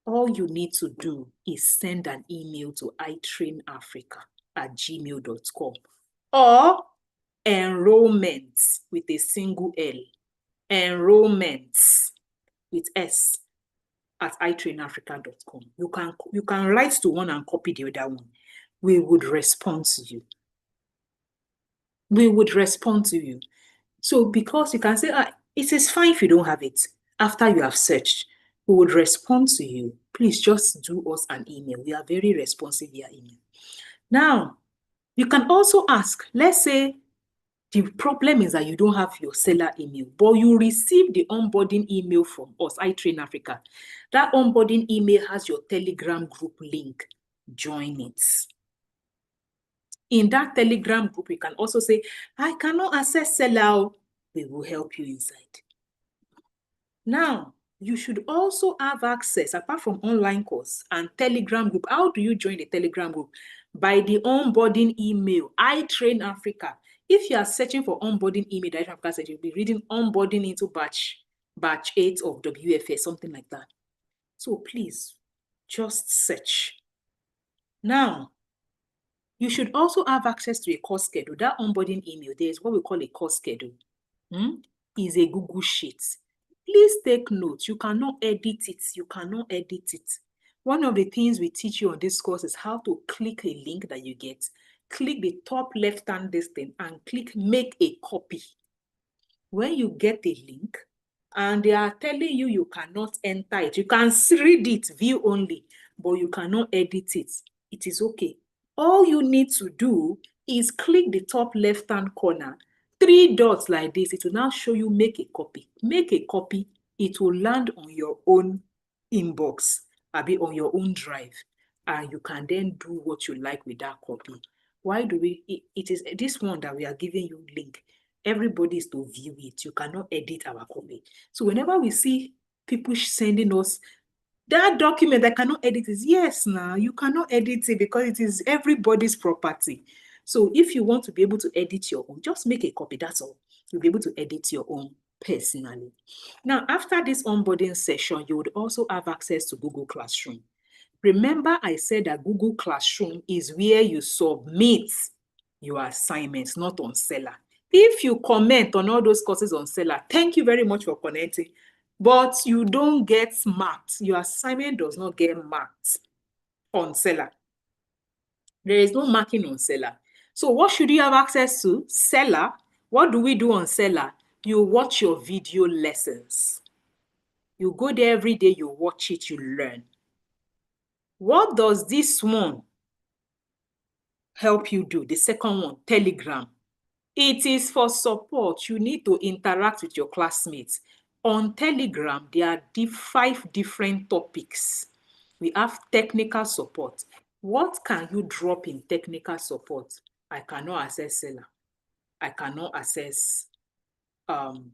All you need to do is send an email to itrainafrica@gmail.com or enrollments with a single L, enrollments with S at itrainafrica.com. You can write to one and copy the other one. We would respond to you. We would respond to you. So because you can say, it is fine if you don't have it. After you have searched, we would respond to you. Please just do us an email. We are very responsive via email. Now, you can also ask, let's say the problem is that you don't have your seller email, but you receive the onboarding email from us, iTrain Africa. That onboarding email has your Telegram group link. Join it. In that Telegram group, you can also say, I cannot access seller. We will help you inside. Now, you should also have access, apart from online course and Telegram group. How do you join the Telegram group? By the onboarding email, iTrain Africa. If you are searching for onboarding email, iTrain Africa, you'll be reading onboarding into batch 8 of WFS, something like that. So please, just search. Now, you should also have access to a course schedule. That onboarding email, there is what we call a course schedule. Is a Google Sheet. Please take note. You cannot edit it. You cannot edit it. One of the things we teach you on this course is how to click a link that you get. Click the top left-hand thing and click make a copy. When you get a link and they are telling you you cannot enter it, you can read it, view only, but you cannot edit it. It is okay. All you need to do is click the top left-hand corner, 3 dots like this. It will now show you make a copy. Make a copy. It will land on your own inbox, on your own drive, and you can then do what you like with that copy. Why do we? It is this one that we are giving you link. Everybody is to view it. You cannot edit our copy. So whenever we see people sending us that document that cannot edit it, yes, now you cannot edit it because it is everybody's property. So if you want to be able to edit your own, just make a copy, that's all. You'll be able to edit your own personally. Now, after this onboarding session, you would also have access to Google Classroom. Remember, I said that Google Classroom is where you submit your assignments, not on Seller. If you comment on all those courses on Seller, thank you very much for connecting, but you don't get marked. Your assignment does not get marked on Seller. There is no marking on Seller. So what should you have access to? Seller. What do we do on Seller? You watch your video lessons. You go there every day, you watch it, you learn. What does this one help you do? The second one, Telegram. It is for support. You need to interact with your classmates. On Telegram, there are 5 different topics. We have technical support. What can you drop in technical support? I cannot access Seller. I cannot access Google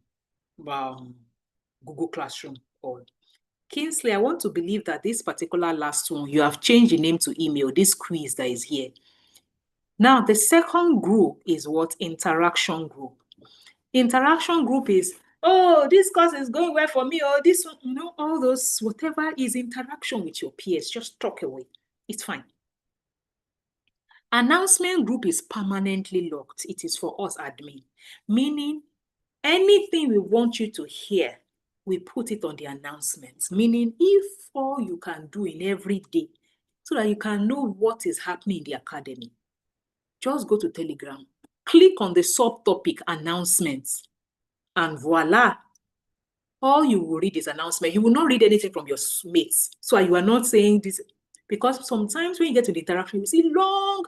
Classroom. Or Kingsley, I want to believe that this particular last one, you have changed the name to email, this quiz that is here. Now, the second group is what? Interaction group. Interaction group is, oh, this course is going well for me, or this one, all those, whatever is interaction with your peers, just talk away. It's fine. Announcement group is permanently locked. It is for us admin, meaning anything we want you to hear, we put it on the announcements, meaning if all you can do in every day so that you can know what is happening in the academy, just go to Telegram, click on the subtopic announcements, and voila, all you will read is announcement. You will not read anything from your mates. So you are not saying this, because sometimes when you get to the interaction, you see long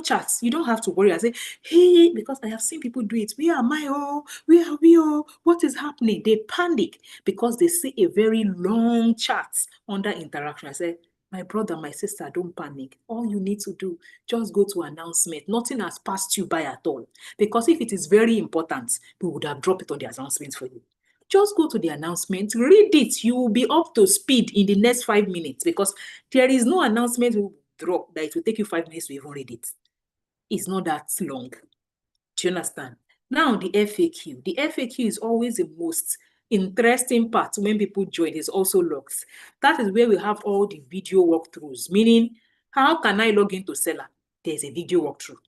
chats. You don't have to worry. I say, hey, because I have seen people do it. Where am I? Oh, where are we? Oh, what is happening? They panic because they see a very long chat under interaction. I say, my brother, my sister, don't panic. All you need to do, just go to announcement. Nothing has passed you by at all. Because if it is very important, we would have dropped it on the announcements for you. Just go to the announcement, read it. You will be up to speed in the next 5 minutes, because there is no announcement we will drop that it will take you 5 minutes to even read it. is not that long. Do you understand? Now, the FAQ. The FAQ is always the most interesting part when people join. It's also logs. That is where we have all the video walkthroughs, meaning, how can I log into Seller? There's a video walkthrough.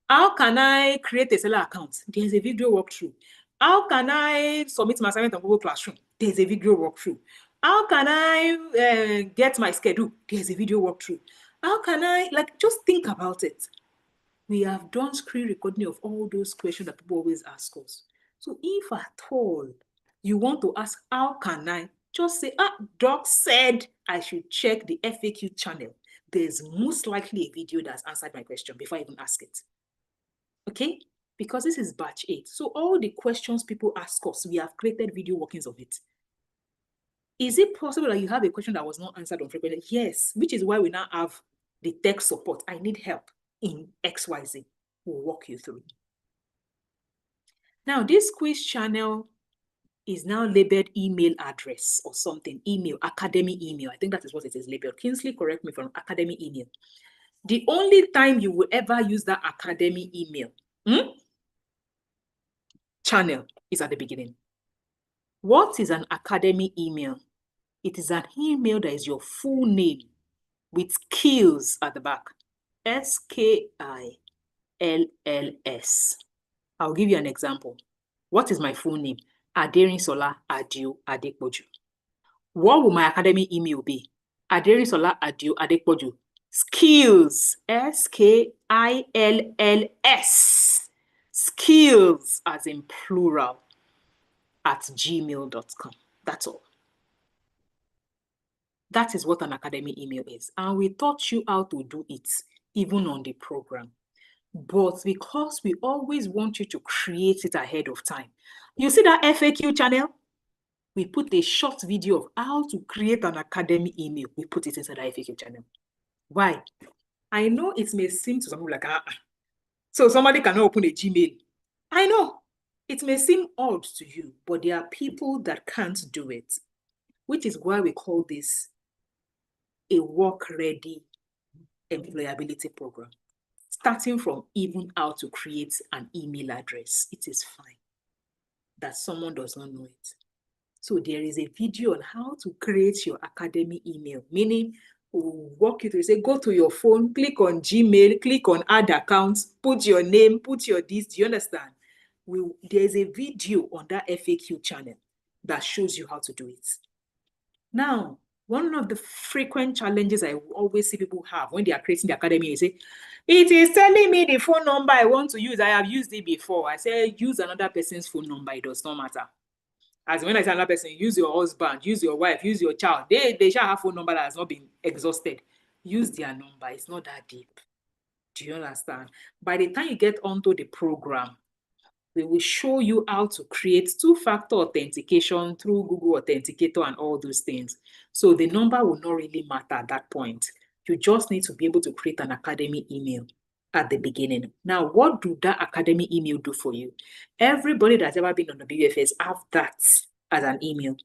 How can I create a Seller account? There's a video walkthrough. How can I submit my assignment on Google Classroom? There's a video walkthrough. How can I get my schedule? There's a video walkthrough. How can I, just think about it. We have done screen recording of all those questions that people always ask us. So if at all you want to ask, how can I, just say, Doc said I should check the FAQ channel. There's most likely a video that's answered my question before I even ask it. Okay? Because this is batch 8. So all the questions people ask us, we have created video workings of it. Is it possible that you have a question that was not answered on frequently? Yes, which is why we now have the tech support. I need help in XYZ. We'll walk you through. Now, this quiz channel is now labeled email address or something, email, academy email. I think that is what it is labeled. Kingsley, correct me from academy email. The only time you will ever use that academy email channel is at the beginning. What is an academy email? It is an email that is your full name with skills at the back. SKILLS. I'll give you an example. What is my full name? Aderinsola Adio Adekpoju. What will my academy email be? Aderinsola Adio Adekpoju. Skills. SKILLS. Skills, as in plural, at gmail.com. That's all. That is what an academy email is. And we taught you how to do it, even on the program. But because we always want you to create it ahead of time. You see that FAQ channel? We put a short video of how to create an academy email. We put it inside the FAQ channel. Why? I know it may seem to some people like, so somebody cannot open a Gmail. I know. It may seem odd to you, but there are people that can't do it, which is why we call this a work-ready employability program. Starting from even how to create an email address, it is fine that someone does not know it. So there is a video on how to create your academy email, meaning we'll walk you through, say, go to your phone, click on Gmail, click on add accounts, put your name, put your this. Do you understand? There's a video on that FAQ channel that shows you how to do it. Now, one of the frequent challenges I always see people have when they are creating the academy is say, it is telling me the phone number I want to use. I have used it before. I say, use another person's phone number. It does not matter. As when I say another person, use your husband, use your wife, use your child. They shall have a phone number that has not been exhausted. Use their number. It's not that deep. Do you understand? By the time you get onto the program, we will show you how to create two-factor authentication through Google Authenticator and all those things. So the number will not really matter at that point. You just need to be able to create an academy email at the beginning. Now, what do that academy email do for you? Everybody that's ever been on the WFS have that as an email.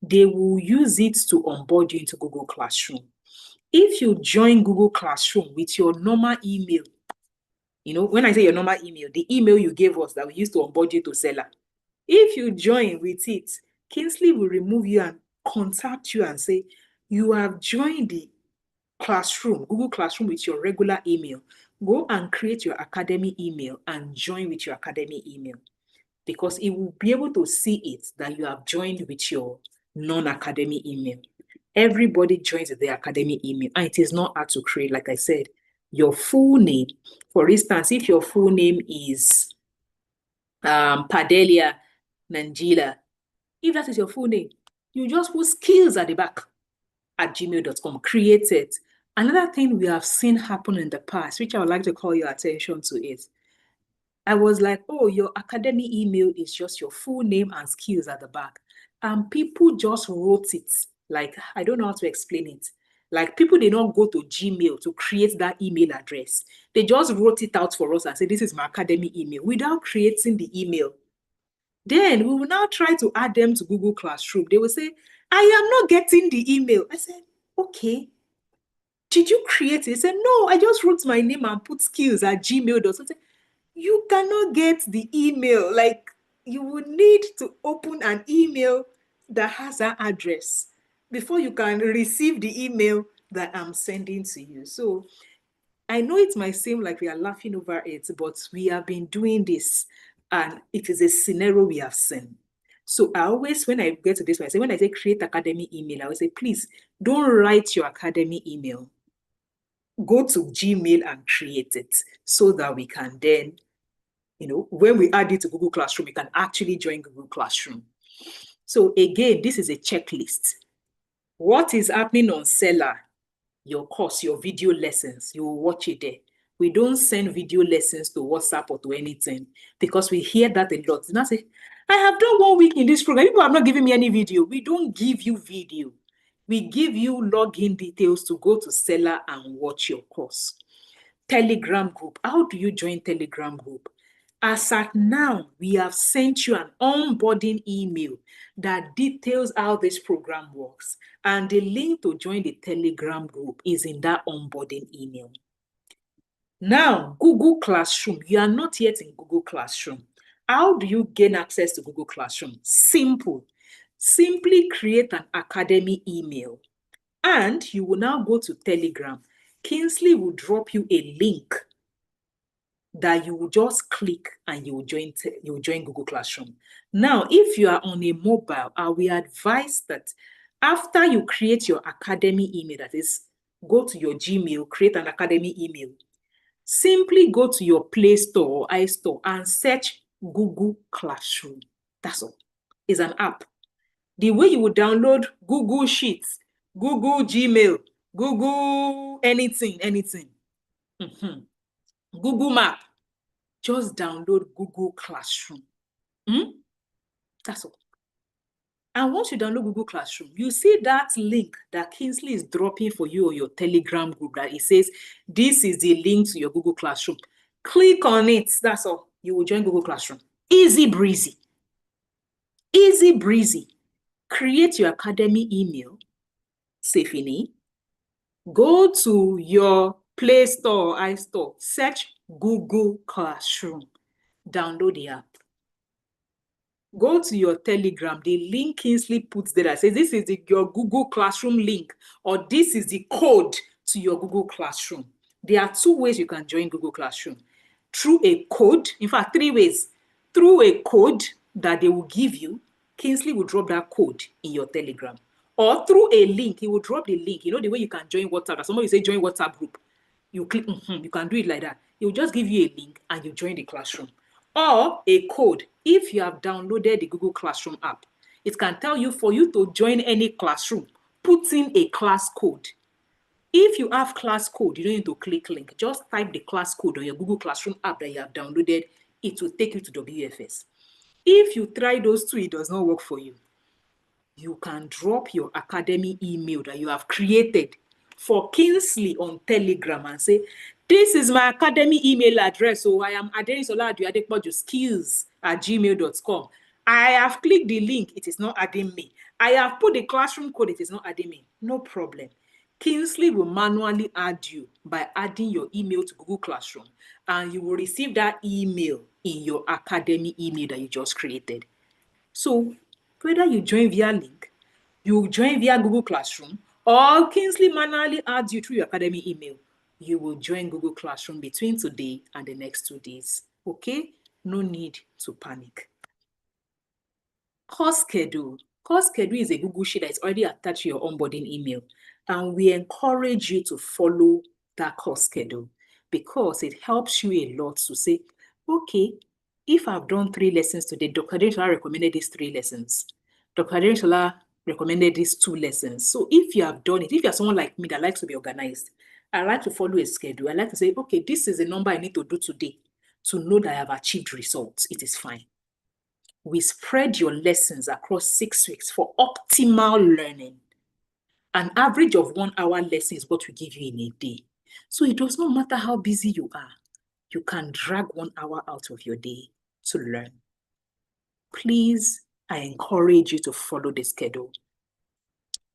They will use it to onboard you into Google Classroom. If you join Google Classroom with your normal email, when I say your normal email, the email you gave us that we used to onboard you to Seller, if you join with it, Kingsley will remove you and contact you and say, you have joined the classroom, Google Classroom with your regular email. Go and create your academy email and join with your academy email, because it will be able to see it that you have joined with your non-academy email. Everybody joins with the academy email, and it is not hard to create. Like I said, your full name. For instance, if your full name is Padelia Nanjila, if that is your full name, you just put skills at the back at gmail.com, create it. Another thing we have seen happen in the past, which I would like to call your attention to, is I was like, oh, your academy email is just your full name and skills at the back. And people just wrote it. Like, I don't know how to explain it. Like, people did not go to Gmail to create that email address. They just wrote it out for us and said, this is my academy email, without creating the email. Then we will now try to add them to Google Classroom. They will say, I am not getting the email. I said, okay. did you create it? He said, no, I just wrote my name and put skills at gmail.com. You cannot get the email. Like, you would need to open an email that has that address before you can receive the email that I'm sending to you. So I know it might seem like we are laughing over it, but we have been doing this and it is a scenario we have seen. So I always, when I get to this one, I say, when I say create academy email, I always say, please don't write your academy email. Go to Gmail and create it so that we can then, when we add it to Google Classroom, we can actually join Google Classroom. So again, this is a checklist. What is happening on Seller? Your course, your video lessons, you will watch it there. We don't send video lessons to WhatsApp or to anything because we hear that a lot. And I say, I have done 1 week in this program. People are not giving me any video. We don't give you video. We give you login details to go to Seller and watch your course. Telegram group. How do you join Telegram group? As at now, we have sent you an onboarding email that details how this program works. And the link to join the Telegram group is in that onboarding email. Now, Google Classroom. You are not yet in Google Classroom. How do you gain access to Google Classroom? Simple. Simply create an academy email. And you will now go to Telegram. Kingsley will drop you a link that you will just click and you will join Google Classroom. Now, if you are on a mobile, I will advise that after you create your academy email, that is, go to your Gmail, create an academy email, simply go to your Play Store or iStore and search Google Classroom. That's all. It's an app. The way you would download Google Sheets, Google Gmail, Google anything. Google Map, just download Google Classroom. That's all. And once you download Google Classroom, you see that link that Kingsley is dropping for you on your Telegram group that it says, this is the link to your Google Classroom. Click on it. That's all. You will join Google Classroom. Easy breezy. Easy breezy. Create your academy email. Safini. Go to your Play Store or iStore. Search Google Classroom. Download the app. Go to your Telegram, the link Kingsley puts there that says this is your Google Classroom link, or this is the code to your Google Classroom. There are 2 ways you can join Google Classroom. Through a code, in fact, 3 ways. Through a code that they will give you, Kingsley will drop that code in your Telegram. Or through a link, he will drop the link. You know the way you can join WhatsApp. Somebody say join WhatsApp group. You click, you can do it like that. He will just give you a link and you join the classroom. Or a code. If you have downloaded the Google Classroom app, it can tell you for you to join any classroom, put in a class code. If you have class code, you don't need to click link. Just type the class code on your Google Classroom app that you have downloaded. It will take you to WFS. If you try those 2, it does not work for you, you can drop your academy email that you have created for Kingsley on Telegram and say, this is my academy email address. So I am Adenisola Adepoju skills@gmail.com. I have clicked the link. It is not adding me. I have put the classroom code. It is not adding me. No problem. Kingsley will manually add you by adding your email to Google Classroom, and you will receive that email in your academy email that you just created. So whether you join via link, you join via Google Classroom, or Kingsley manually adds you through your academy email, you will join Google Classroom between today and the next 2 days. Okay? No need to panic. Course schedule. Course schedule is a Google Sheet that is already attached to your onboarding email. And we encourage you to follow that course schedule because it helps you a lot to say, okay, if I've done 3 lessons today, Dr. Adenisola recommended these 3 lessons. Dr. Adenisola recommended these 2 lessons. So if you have done it, if you're someone like me that likes to be organized, I like to follow a schedule. I like to say, okay, this is the number I need to do today to know that I have achieved results. It is fine. We spread your lessons across 6 weeks for optimal learning. An average of 1 hour lesson is what we give you in a day. So it does not matter how busy you are. You can drag 1 hour out of your day to learn. Please, I encourage you to follow the schedule.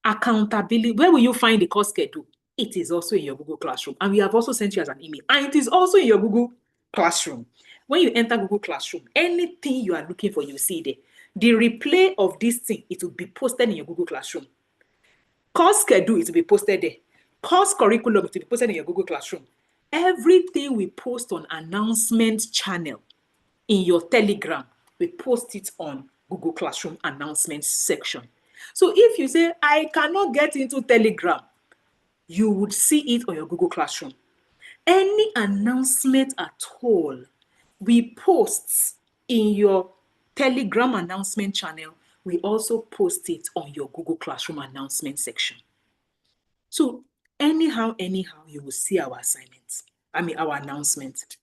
Accountability. Where will you find the course schedule? it is also in your Google Classroom. And we have also sent you as an email. And it is also in your Google Classroom. When you enter Google Classroom, anything you are looking for, you see there. The replay of this thing, it will be posted in your Google Classroom. Course schedule, it will be posted there. Course curriculum, it will be posted in your Google Classroom. Everything we post on announcement channel in your Telegram, we post it on Google Classroom announcements section. So if you say, I cannot get into Telegram, you would see it on your Google Classroom. Any announcement at all we post in your Telegram announcement channel, we also post it on your Google Classroom announcement section. So anyhow, you will see our assignments. Our announcement.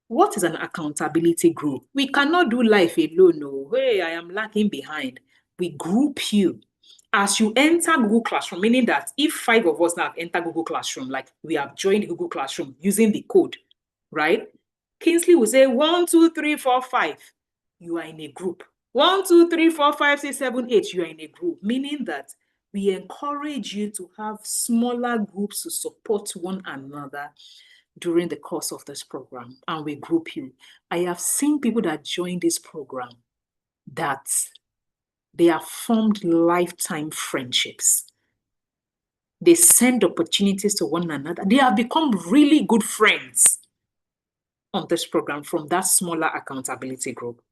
What is an accountability group? We cannot do life alone. No. Hey, I am lagging behind. We group you. As you enter Google Classroom, meaning that if 5 of us now have entered Google Classroom, like we have joined Google Classroom using the code, right? Kingsley will say 1, 2, 3, 4, 5. You are in a group. 1, 2, 3, 4, 5, 6, 7, 8. You are in a group, meaning that we encourage you to have smaller groups to support one another during the course of this program, and we group you. I have seen people that join this program that they have formed lifetime friendships. They send opportunities to one another. They have become really good friends on this program from that smaller accountability group.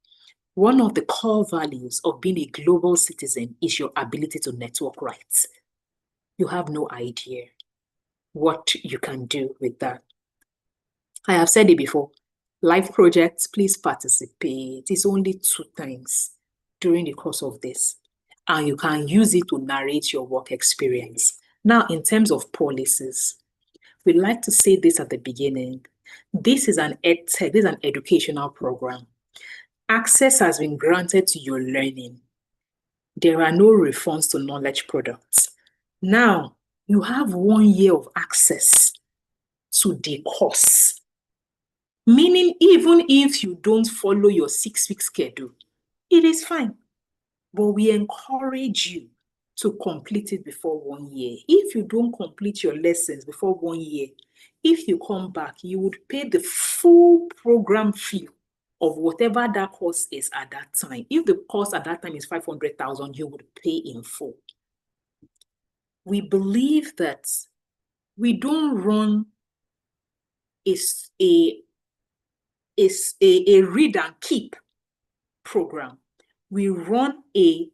One of the core values of being a global citizen is your ability to network right. You have no idea what you can do with that. I have said it before. Life projects, please participate. It's only 2 times during the course of this. And you can use it to narrate your work experience. Now, in terms of policies, we like to say this at the beginning. This is an EdTech, this is an educational program. Access has been granted to your learning. There are no refunds to knowledge products. Now, you have 1 year of access to the course. Meaning, even if you don't follow your 6-week schedule, it is fine. But we encourage you to complete it before 1 year. If you don't complete your lessons before 1 year, if you come back, you would pay the full program fee of whatever that course is at that time. If the course at that time is 500,000, you would pay in full. We believe that we don't run a read and keep program. We run a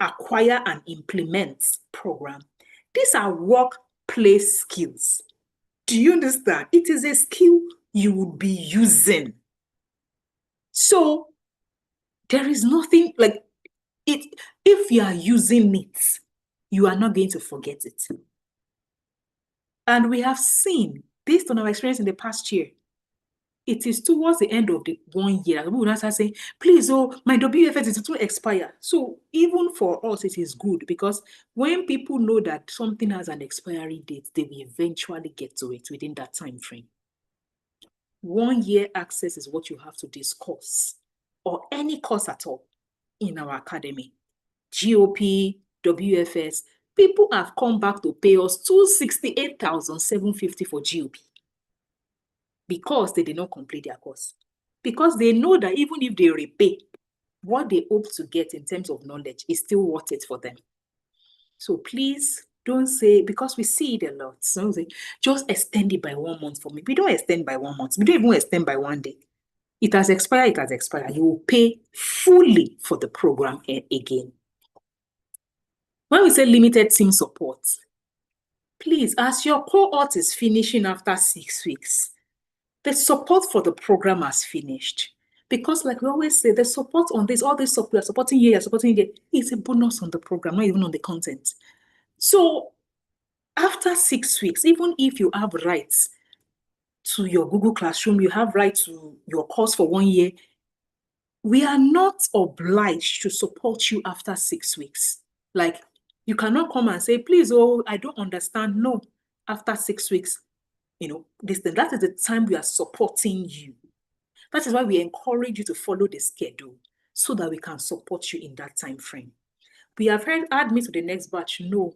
acquire and implement program. These are workplace skills. Do you understand? It is a skill you would be using. So there is nothing like it. If you are using it, you are not going to forget it. And we have seen, based on our experience in the past year, it is towards the end of the 1 year, we will start saying, please, my WFS is to expire. So even for us, it is good because when people know that something has an expiry date, they will eventually get to it within that time frame. 1 year access is what you have to discuss or any course at all in our academy. GOP, WFS, people have come back to pay us $268,750 for GOP. Because they did not complete their course. Because they know that even if they repay, what they hope to get in terms of knowledge is still worth it for them. So please don't say, because we see it a lot, so say, just extend it by 1 month for me. We don't extend by 1 month. We don't even extend by 1 day. It has expired, it has expired. You will pay fully for the program again. When we say limited team support, please, as your cohort is finishing after 6 weeks, the support for the program has finished. Because like we always say, the support on this, all this support, supporting here, supporting here, is a bonus on the program, not even on the content. So after 6 weeks, even if you have rights to your Google Classroom, you have right to your course for 1 year, we are not obliged to support you after 6 weeks. Like, you cannot come and say, please, I don't understand. No, after 6 weeks, that is the time we are supporting you. That is why we encourage you to follow the schedule so that we can support you in that time frame. We have heard, add me to the next batch. No,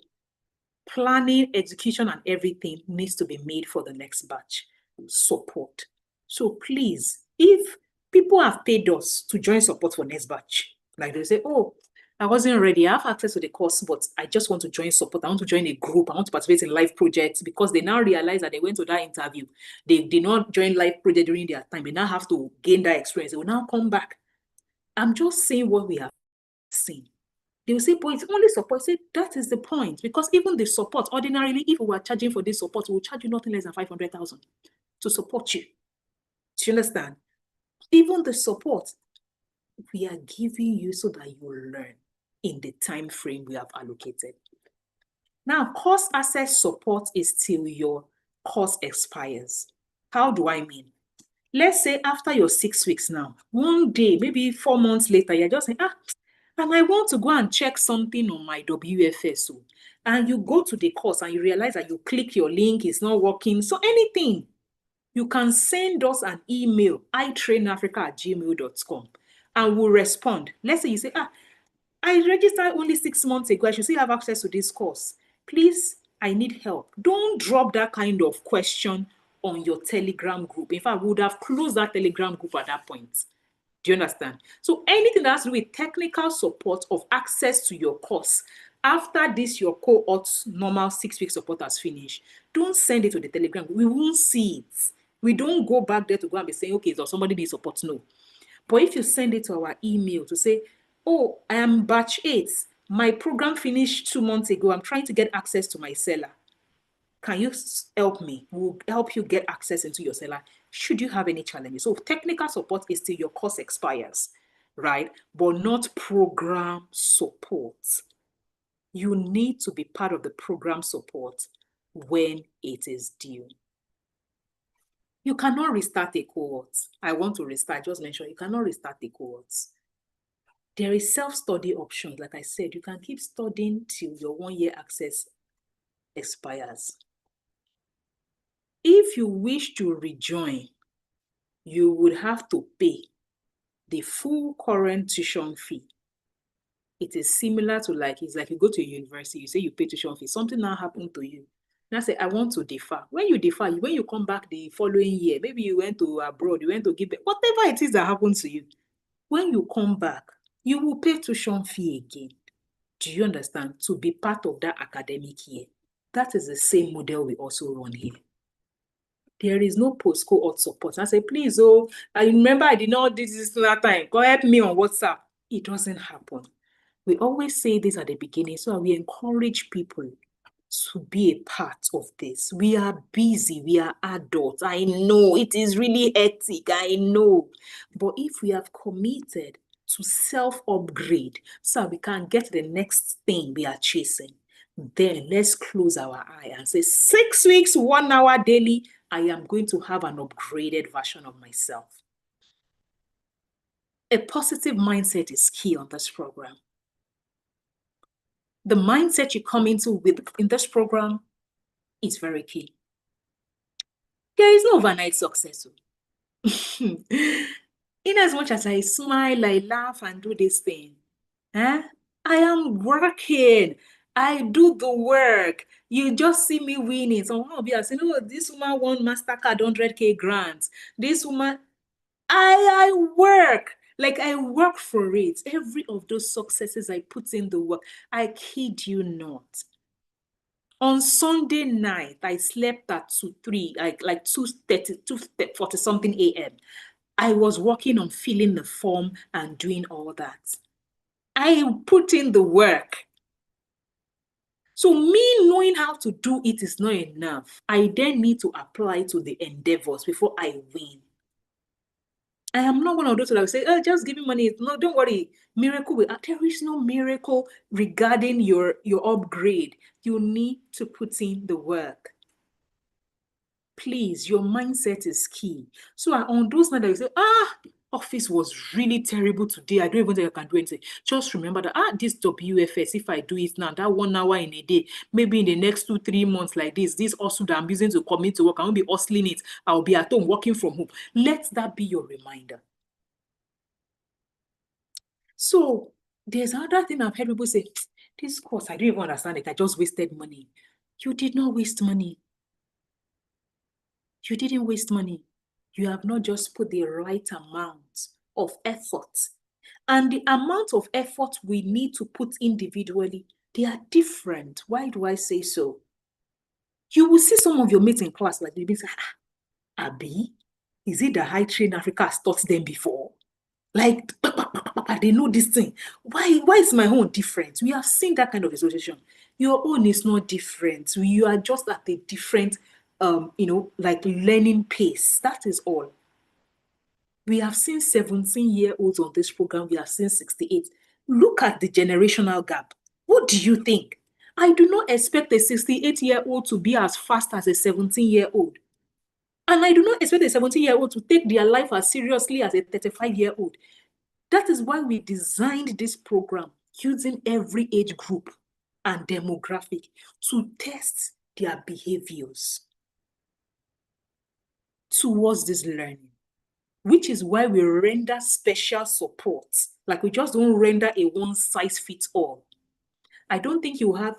planning, execution, and everything needs to be made for the next batch. Support. So please, if people have paid us to join support for next batch, like they say, oh, I wasn't ready. I have access to the course, but I just want to join support. I want to join a group. I want to participate in live projects because they now realize that they went to that interview. They did not join live project during their time. They now have to gain that experience. They will now come back. I'm just saying what we have seen. They will say, but it's only support. I say, that is the point. Because even the support, ordinarily, if we were charging for this support, we will charge you nothing less than 500,000 to support you. Do you understand? Even the support, we are giving you so that you learn in the time frame we have allocated. Now, course access support is till your course expires. How do I mean? Let's say after your 6 weeks now, one day, maybe 4 months later, you're just saying, and I want to go and check something on my Wfs. And you go to the course and you realize that you click your link, it's not working. So anything, you can send us an email, itrainafrica@gmail.com, and we'll respond. Let's say you say, I registered only 6 months ago. I should still have access to this course. Please, I need help. Don't drop that kind of question on your Telegram group. In fact, we would have closed that Telegram group at that point. Do you understand? So anything that has to do with technical support of access to your course, after this, your cohort's normal 6-week support has finished, don't send it to the Telegram group. We won't see it. We don't go back there to go and be saying, okay, does somebody need support? No. But if you send it to our email to say, oh, I am batch 8. My program finished 2 months ago. I'm trying to get access to my seller. Can you help me? We'll help you get access into your seller should you have any challenges. So technical support is till your course expires, right? But not program support. You need to be part of the program support when it is due. You cannot restart a cohort. I want to restart, just mention you cannot restart a cohort. There is self-study options. Like I said, you can keep studying till your 1-year access expires. If you wish to rejoin, you would have to pay the full current tuition fee. It is similar to it's like you go to a university, you say you pay tuition fee, something now happened to you. Now say, I want to defer. When you defer, when you come back the following year, maybe you went to abroad, you went to give, whatever it is that happened to you, when you come back, you will pay tuition fee again. Do you understand? To be part of that academic year. That is the same model we also run here. There is no post-cohort support. I say, please, I remember I did not do this that time. Go help me on WhatsApp. It doesn't happen. We always say this at the beginning, so we encourage people to be a part of this. We are busy. We are adults. I know it is really hectic. I know. But if we have committed to self-upgrade so we can get the next thing we are chasing, then let's close our eye and say 6 weeks, 1 hour daily, I am going to have an upgraded version of myself. A positive mindset is key on this program. The mindset you come into in this program is very key. There is no overnight success. In as much as I smile, I laugh and do this thing, I am working. I do the work. You just see me winning. So one of you are saying, oh, this woman won MasterCard 100K grants. This woman, I work. Like I work for it. Every of those successes, I put in the work. I kid you not. On Sunday night, I slept at 2:40 something a.m. I was working on filling the form and doing all that. I put in the work. So me knowing how to do it is not enough. I then need to apply to the endeavors before I win. I am not one of those that will say, oh, just give me money. No, don't worry. Miracle will. There is no miracle regarding your upgrade. You need to put in the work. Please, your mindset is key. So on those nights, you say, office was really terrible today. I don't even think I can do anything. Just remember that, this WFS, if I do it now, that 1 hour in a day, maybe in the next 2-3 months like this hustle that I'm using to commit to work, I won't be hustling it. I'll be at home working from home. Let that be your reminder. So there's another thing I've heard people say, this course, I don't even understand it. I just wasted money. You did not waste money. You didn't waste money. You have not just put the right amount of effort. And the amount of effort we need to put individually, they are different. Why do I say so? You will see some of your mates in class like they'll be saying, Abi, is it the high train Africa has taught them before? Like, they know this thing. Why is my own different? We have seen that kind of association. Your own is not different. You are just at a different, like learning pace. That is all. We have seen 17-year-olds on this program. We have seen 68. Look at the generational gap. What do you think? I do not expect a 68-year-old to be as fast as a 17-year-old. And I do not expect a 17-year-old to take their life as seriously as a 35-year-old. That is why we designed this program using every age group and demographic to test their behaviors towards this learning, which is why we render special support. Like we just don't render a one-size-fits-all. I don't think you have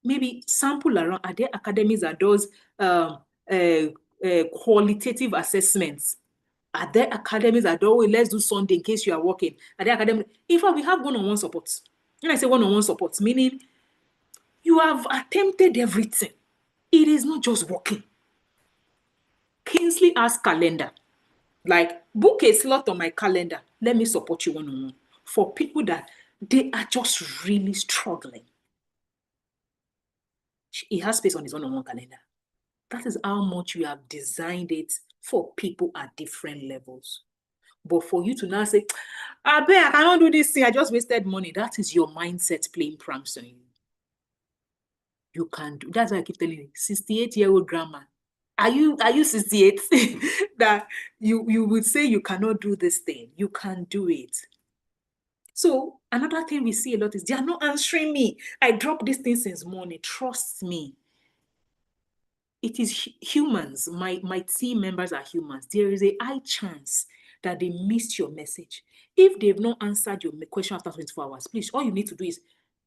maybe sample around. Are there academies that does qualitative assessments? Are there academies that do, oh, let's do Sunday in case you are working? Are there academies? In fact, we have one-on-one support. When I say one-on-one support, meaning you have attempted everything. It is not just working. Kingsley has calendar. Like, book a slot on my calendar. Let me support you one-on-one. For people that they are just really struggling. He has space on his one-on-one calendar. That is how much we have designed it for people at different levels. But for you to now say, I cannot do this thing, I just wasted money. That is your mindset playing pranks on you. You can do. That's why I keep telling you, 68-year-old grandma. Are you 68? That you would say you cannot do this thing. You can do it. So another thing we see a lot is they are not answering me. I dropped this thing since morning. Trust me. It is humans. My team members are humans. There is a high chance that they missed your message. If they've not answered your question after 24 hours, please, all you need to do is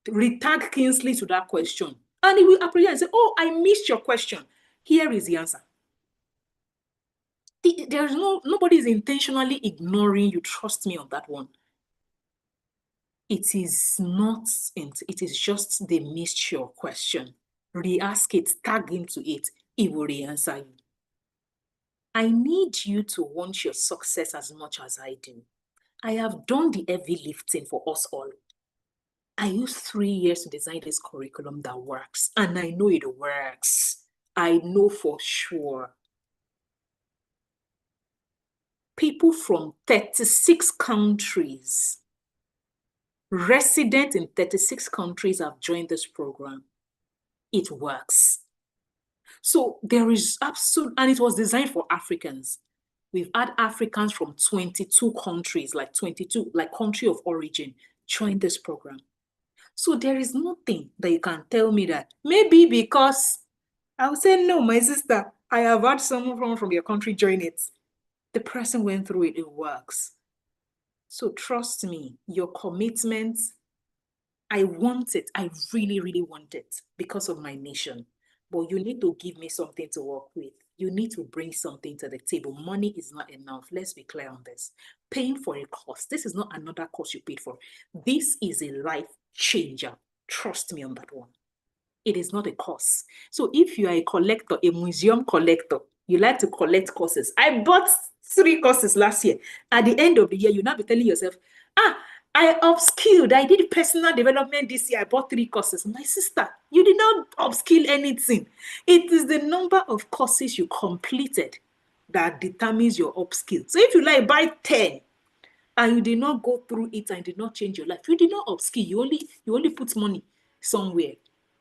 retag Kingsley to that question. And he will appreciate and say, oh, I missed your question. Here is the answer. There's nobody is intentionally ignoring you. Trust me on that one. It is not, it is just they missed your question. Re-ask it, tag into it. He will re-answer you. I need you to want your success as much as I do. I have done the heavy lifting for us all. I used 3 years to design this curriculum that works, and I know it works. I know for sure. People from 36 countries, resident in 36 countries have joined this program. It works. So there is absolute, and it was designed for Africans. We've had Africans from 22 countries, like 22, like country of origin, join this program. So there is nothing that you can tell me that maybe because I would say, no, my sister, I have had someone from your country join it. The person went through it, it works. So trust me, your commitment, I want it. I really, really want it because of my mission. But you need to give me something to work with. You need to bring something to the table. Money is not enough. Let's be clear on this. Paying for a course. This is not another course you paid for. This is a life changer. Trust me on that one. It is not a course. So if you are a collector, a museum collector, you like to collect courses. I bought 3 courses last year. At the end of the year, you now be telling yourself, I upskilled. I did personal development this year. I bought 3 courses. My sister, you did not upskill anything. It is the number of courses you completed that determines your upskill. So if you like buy 10 and you did not go through it and did not change your life, you did not upskill. You only put money somewhere.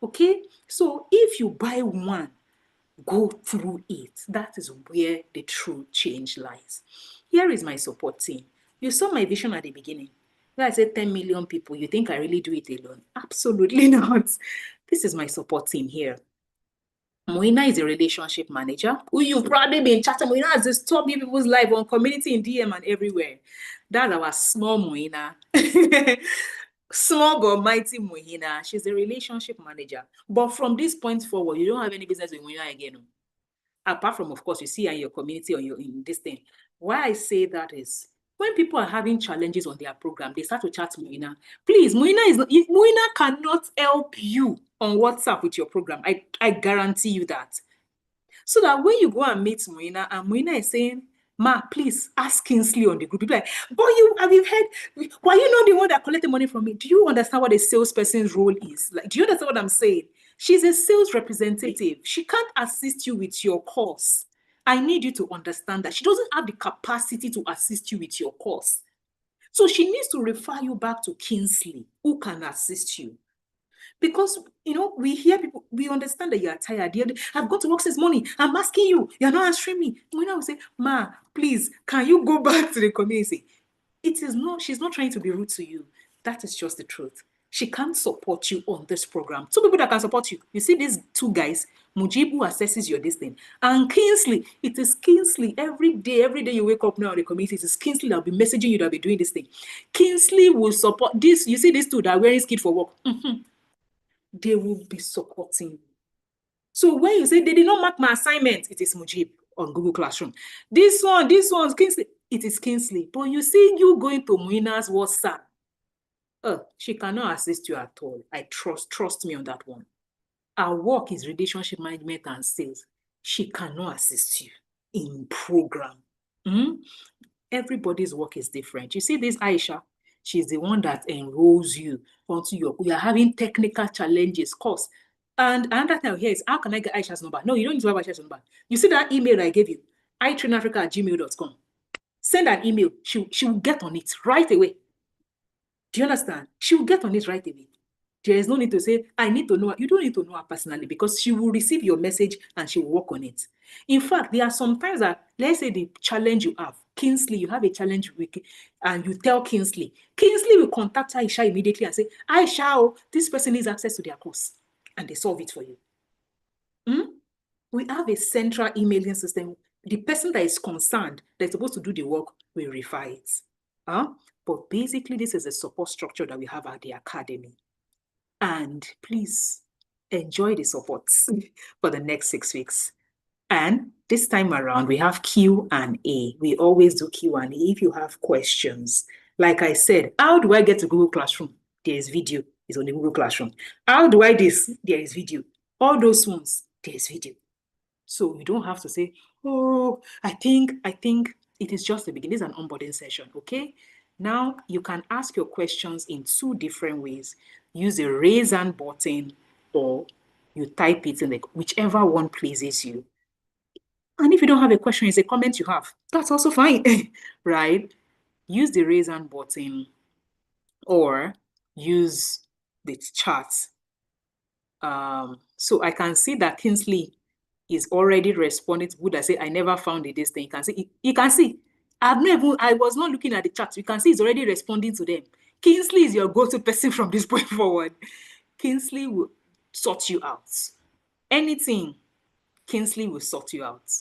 Okay? So if you buy one, go through it. That is where the true change lies. Here is my support team. You saw my vision at the beginning. When I said 10 million people, you think I really do it alone? Absolutely not. This is my support team here. Moina is a relationship manager who you've probably been chatting. Moina has disturbed people's life on community in DM and everywhere. That's our small Moina. Small but mighty Mohina, she's a relationship manager. But from this point forward, you don't have any business with Mohina again. No. Apart from, of course, you see her in your community or your in this thing. Why I say that is when people are having challenges on their program, they start to chat Mohina. Please, Mohina cannot help you on WhatsApp with your program. I guarantee you that. So that when you go and meet Moina, and Moina is saying, Ma, please ask Kingsley on the group. People like, but you heard, why you not the one that collected money from me? Do you understand what a salesperson's role is? Like, do you understand what I'm saying? She's a sales representative. She can't assist you with your course. I need you to understand that she doesn't have the capacity to assist you with your course. So she needs to refer you back to Kingsley, who can assist you. Because, we hear people, we understand that you are tired. I've got to work since morning. I'm asking you. You're not answering me. When I will say, Ma, please, can you go back to the community? She's not trying to be rude to you. That is just the truth. She can't support you on this program. Two people that can support you. You see these two guys, Mujib, who assesses your distance, and Kingsley. It is Kingsley. Every day you wake up now in the community, it is Kingsley that will be messaging you, that will be doing this thing. Kingsley will support this. You see these two that are wearing skid for work. They will be supporting you. So when you say they did not mark my assignment, it is Mujib on Google Classroom. This one's Kingsley. It is Kingsley. But you see you going to Muina's WhatsApp. She cannot assist you at all. I trust me on that one. Our work is relationship management and sales. She cannot assist you in program. Everybody's work is different. You see this Aisha, she's the one that enrolls you onto you are having technical challenges, course. And another thing here is, how can I get Aisha's number? No, you don't need to have Aisha's number. You see that email I gave you, itrainafrica@gmail.com. Send an email. She will get on it right away. Do you understand? She will get on it right away. There is no need to say, I need to know her. You don't need to know her personally, because she will receive your message and she will work on it. In fact, there are some times that, let's say the challenge you have, Kingsley, you have a challenge with, and you tell Kingsley will contact Aisha immediately and say, Aisha, this person needs access to their course, and they solve it for you. We have a central emailing system. The person that is concerned, that's supposed to do the work, will refer it. But basically, this is a support structure that we have at the academy. And please enjoy the support for the next 6 weeks. And this time around, we have Q&A. We always do Q&A if you have questions. Like I said, how do I get to Google Classroom? There is video. It's on the Google Classroom. How do I this? There is video. All those ones, there is video. So you don't have to say, oh, I think it is just the beginning. This is an onboarding session, okay? Now you can ask your questions in 2 different ways. Use the raise hand button, or you type it in whichever one pleases you. And if you don't have a question, it's a comment you have. That's also fine, right? Use the raise hand button or use the chat. So I can see that Kingsley is already responding to Buddha. Say, I never found this thing. You can see. I was not looking at the chat. You can see he's already responding to them. Kingsley is your go-to person from this point forward. Kingsley will sort you out. Anything, Kingsley will sort you out.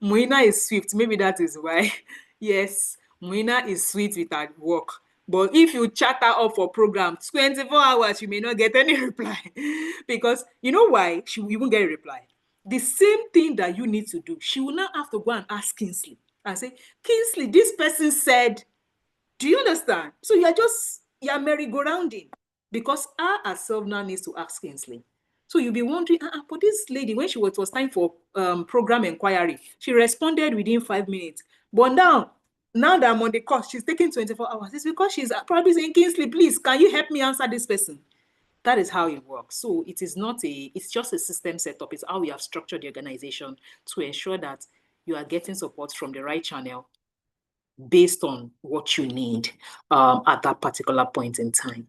Moina is swift. Maybe that is why. Yes, Moina is sweet with her work. But if you chat her up for program, 24 hours, you may not get any reply. Because you know why? You won't get a reply. The same thing that you need to do, she will now have to go and ask Kingsley and say, Kingsley, this person said, do you understand? So you're merry-go-rounding, because her herself now needs to ask Kingsley. So you'll be wondering, but this lady, when it was time for program inquiry, she responded within 5 minutes. But now that I'm on the course, she's taking 24 hours. It's because she's probably saying, Kingsley, please, can you help me answer this person? That is how it works. So it's just a system setup. It's how we have structured the organization to ensure that you are getting support from the right channel based on what you need at that particular point in time.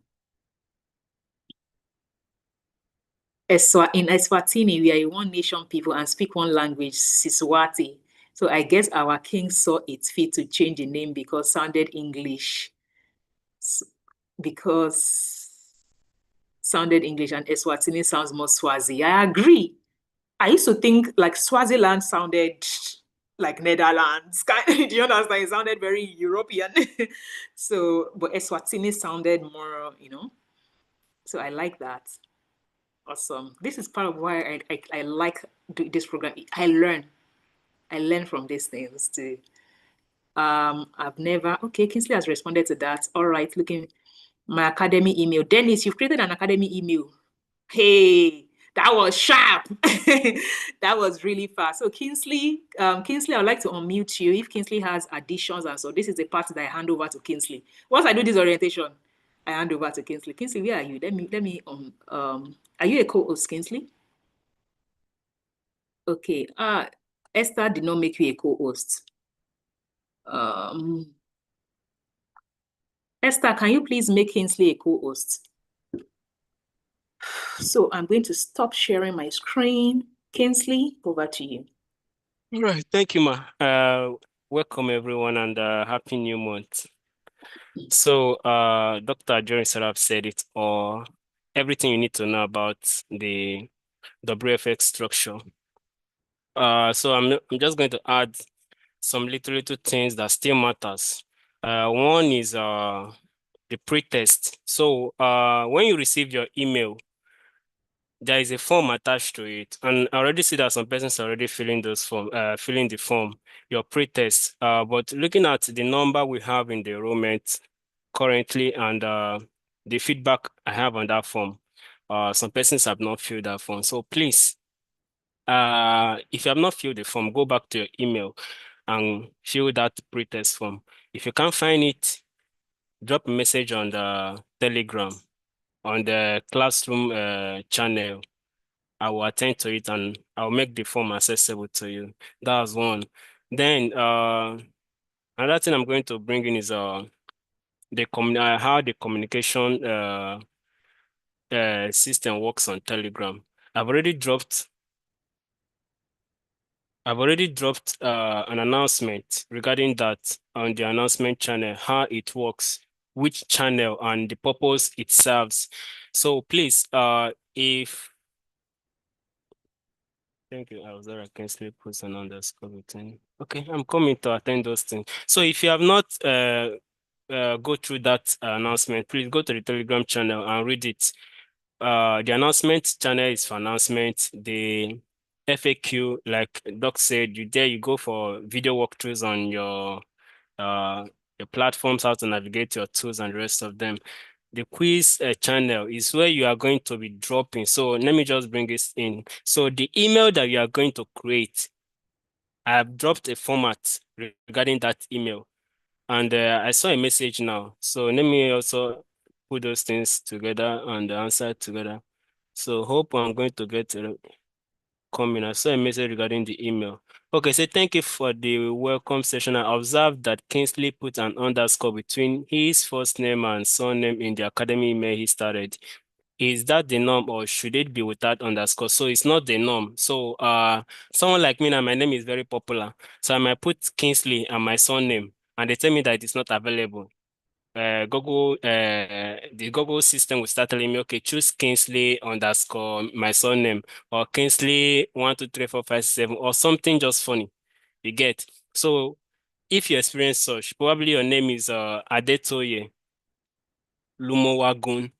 In Eswatini, we are a one nation people and speak one language, Siswati. So I guess our king saw it fit to change the name because sounded English. Because sounded English, and Eswatini sounds more Swazi. I agree. I used to think like Swaziland sounded like Netherlands. Do you understand? It sounded very European. So, but Eswatini sounded more, so I like that. Awesome. This is part of why I like this program. I learn from these things too. I've never, okay, Kingsley has responded to that. All right, looking my academy email. Dennis, you've created an academy email. Hey, that was sharp. That was really fast. So Kingsley, I'd like to unmute you if Kingsley has additions and so this is the part that I hand over to Kingsley. Once I do this orientation, I hand over to Kingsley. Kingsley, where are you? Let me are you a co-host, Kingsley? Okay. Esther did not make you a co-host. Um Esther, can you please make Kingsley a co-host? So I'm going to stop sharing my screen. Kingsley, over to you. All right, thank you, Ma. Welcome everyone and happy new month. So, Dr. Jerry Sarab said it all, everything you need to know about the WFX structure. So I'm just going to add some little things that still matters. One is the pretest. So, when you receive your email, there is a form attached to it, and I already see that some persons are already filling filling the form, your pretest. But looking at the number we have in the enrollment currently and the feedback I have on that form, some persons have not filled that form. So please, if you have not filled the form, go back to your email and fill that pretest form. If you can't find it, drop a message on the Telegram, on the classroom channel. I will attend to it and I'll make the form accessible to you. That's one. Then another thing I'm going to bring in is how the communication system works on Telegram. I've already dropped an announcement regarding that on the announcement channel, how it works, which channel and the purpose it serves. So please, if thank you. I was there. I can still put an underscore between. Okay, I'm coming to attend those things. So if you have not go through that announcement, please go to the Telegram channel and read it. The announcement channel is for announcement. The FAQ, like Doc said, you go for video walkthroughs on your platforms, how to navigate your tools and the rest of them. The quiz channel is where you are going to be dropping. So let me just bring this in. So the email that you are going to create, I have dropped a format regarding that email. And I saw a message now. So let me also put those things together and answer together. So hope I'm going to get coming. I saw a message regarding the email. Okay, so thank you for the welcome session. I observed that Kingsley put an underscore between his first name and surname in the academy email he started. Is that the norm or should it be without underscore? So it's not the norm. So someone like me now, my name is very popular. So I might put Kingsley and my surname and they tell me that it is not available. The Google system will start telling me, okay, choose Kingsley underscore my surname or Kingsley 123457 or something just funny. You get. So if you experience such, probably your name is Adetoye Lumowagun,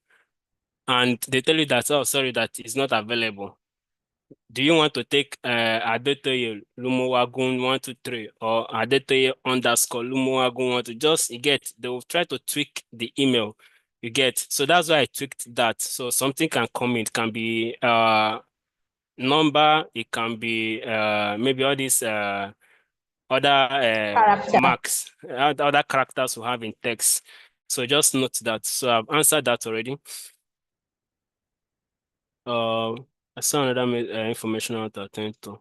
and they tell you that, oh, sorry, that is not available. Do you want to take Adetoye Lumowagun 123 or Adetoye underscore Lumowagun 1 to just you get they will try to tweak the email you get. So that's why I tweaked that. So something can come in. It can be number, it can be maybe all these other Character. marks, other characters we have in text. So just note that. So I've answered that already. Uh, I saw another information I want to attend to.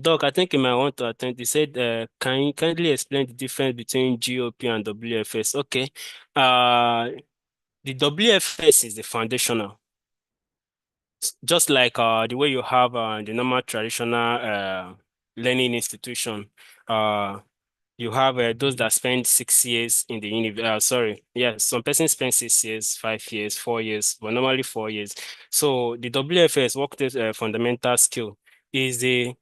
Doc, I think you might want to attend. He said, can you kindly explain the difference between GOP and WFS? Okay. The WFS is the foundational. Just like the way you have the normal traditional learning institution. You have those that spend 6 years in the university. Sorry, yeah, some person spend 6 years, 5 years, 4 years, but normally 4 years. So the WFS, workplace fundamental skill, is the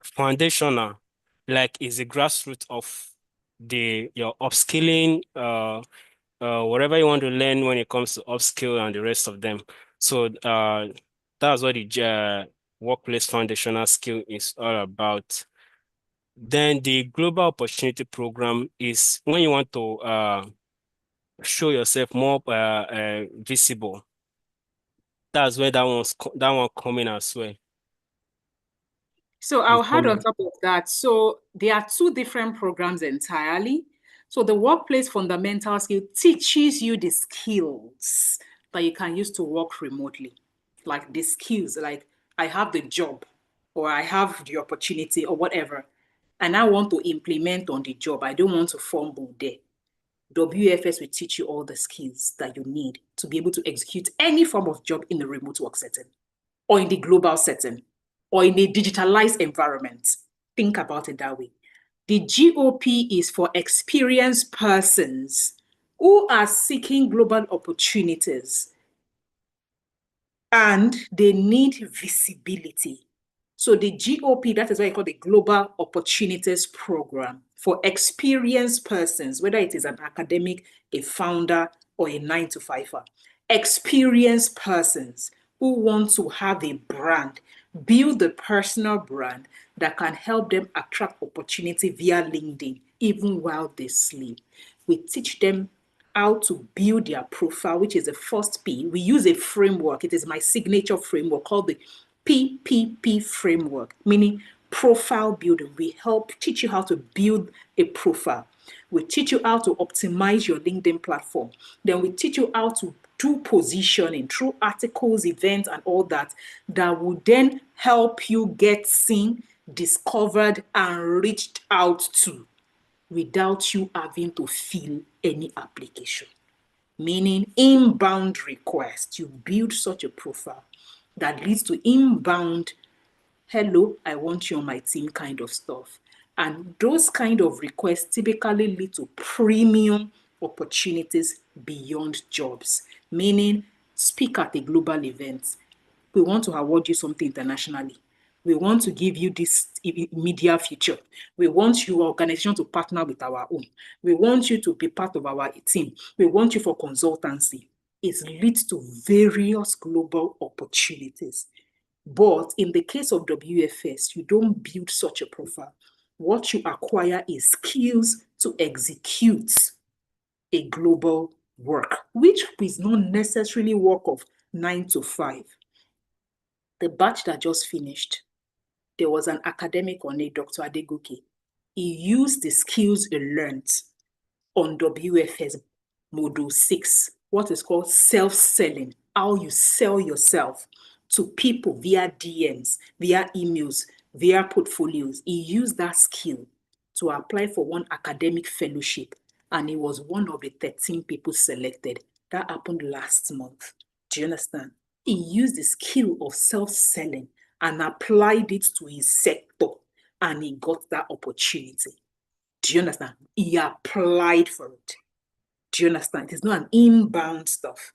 foundational like is the grassroots of your upskilling, whatever you want to learn when it comes to upskill and the rest of them. So that's what the workplace foundational skill is all about. Then the global opportunity program is when you want to show yourself more visible. That's where that one coming as well. So Will I'll add come on in. top of that. So there are two different programs entirely. So the workplace fundamental skill teaches you the skills that you can use to work remotely. Like the skills, like I have the job or I have the opportunity or whatever, and I want to implement on the job. I don't want to fumble there. WFS will teach you all the skills that you need to be able to execute any form of job in a remote work setting or in the global setting or in a digitalized environment. Think about it that way. The GOP is for experienced persons who are seeking global opportunities and they need visibility. So the GOP, that is why I call the Global Opportunities Program for experienced persons, whether it is an academic, a founder, or a 9 to 5er. Experienced persons who want to have a brand, build a personal brand that can help them attract opportunity via LinkedIn, even while they sleep. We teach them how to build their profile, which is the first P. We use a framework. It is my signature framework called the PPP framework, meaning profile building. We help teach you how to build a profile. We teach you how to optimize your LinkedIn platform. Then we teach you how to do positioning through articles, events, and all that, that will then help you get seen, discovered, and reached out to without you having to fill any application. Meaning inbound request. You build such a profile that leads to inbound, hello, I want you on my team kind of stuff. And those kind of requests typically lead to premium opportunities beyond jobs, meaning speak at a global event. We want to award you something internationally. We want to give you this media feature. We want your organization to partner with our own. We want you to be part of our team. We want you for consultancy. It leads to various global opportunities. But in the case of WFS, you don't build such a profile. What you acquire is skills to execute a global work, which is not necessarily work of 9 to 5. The batch that just finished, there was an academic on it, Dr. Adegoke. He used the skills he learned on WFS Module 6, what is called self-selling, how you sell yourself to people via DMs, via emails, via portfolios. He used that skill to apply for one academic fellowship, and he was one of the 13 people selected. That happened last month. Do you understand? He used the skill of self-selling and applied it to his sector, and he got that opportunity. Do you understand? He applied for it. Do you understand? It's not an inbound stuff.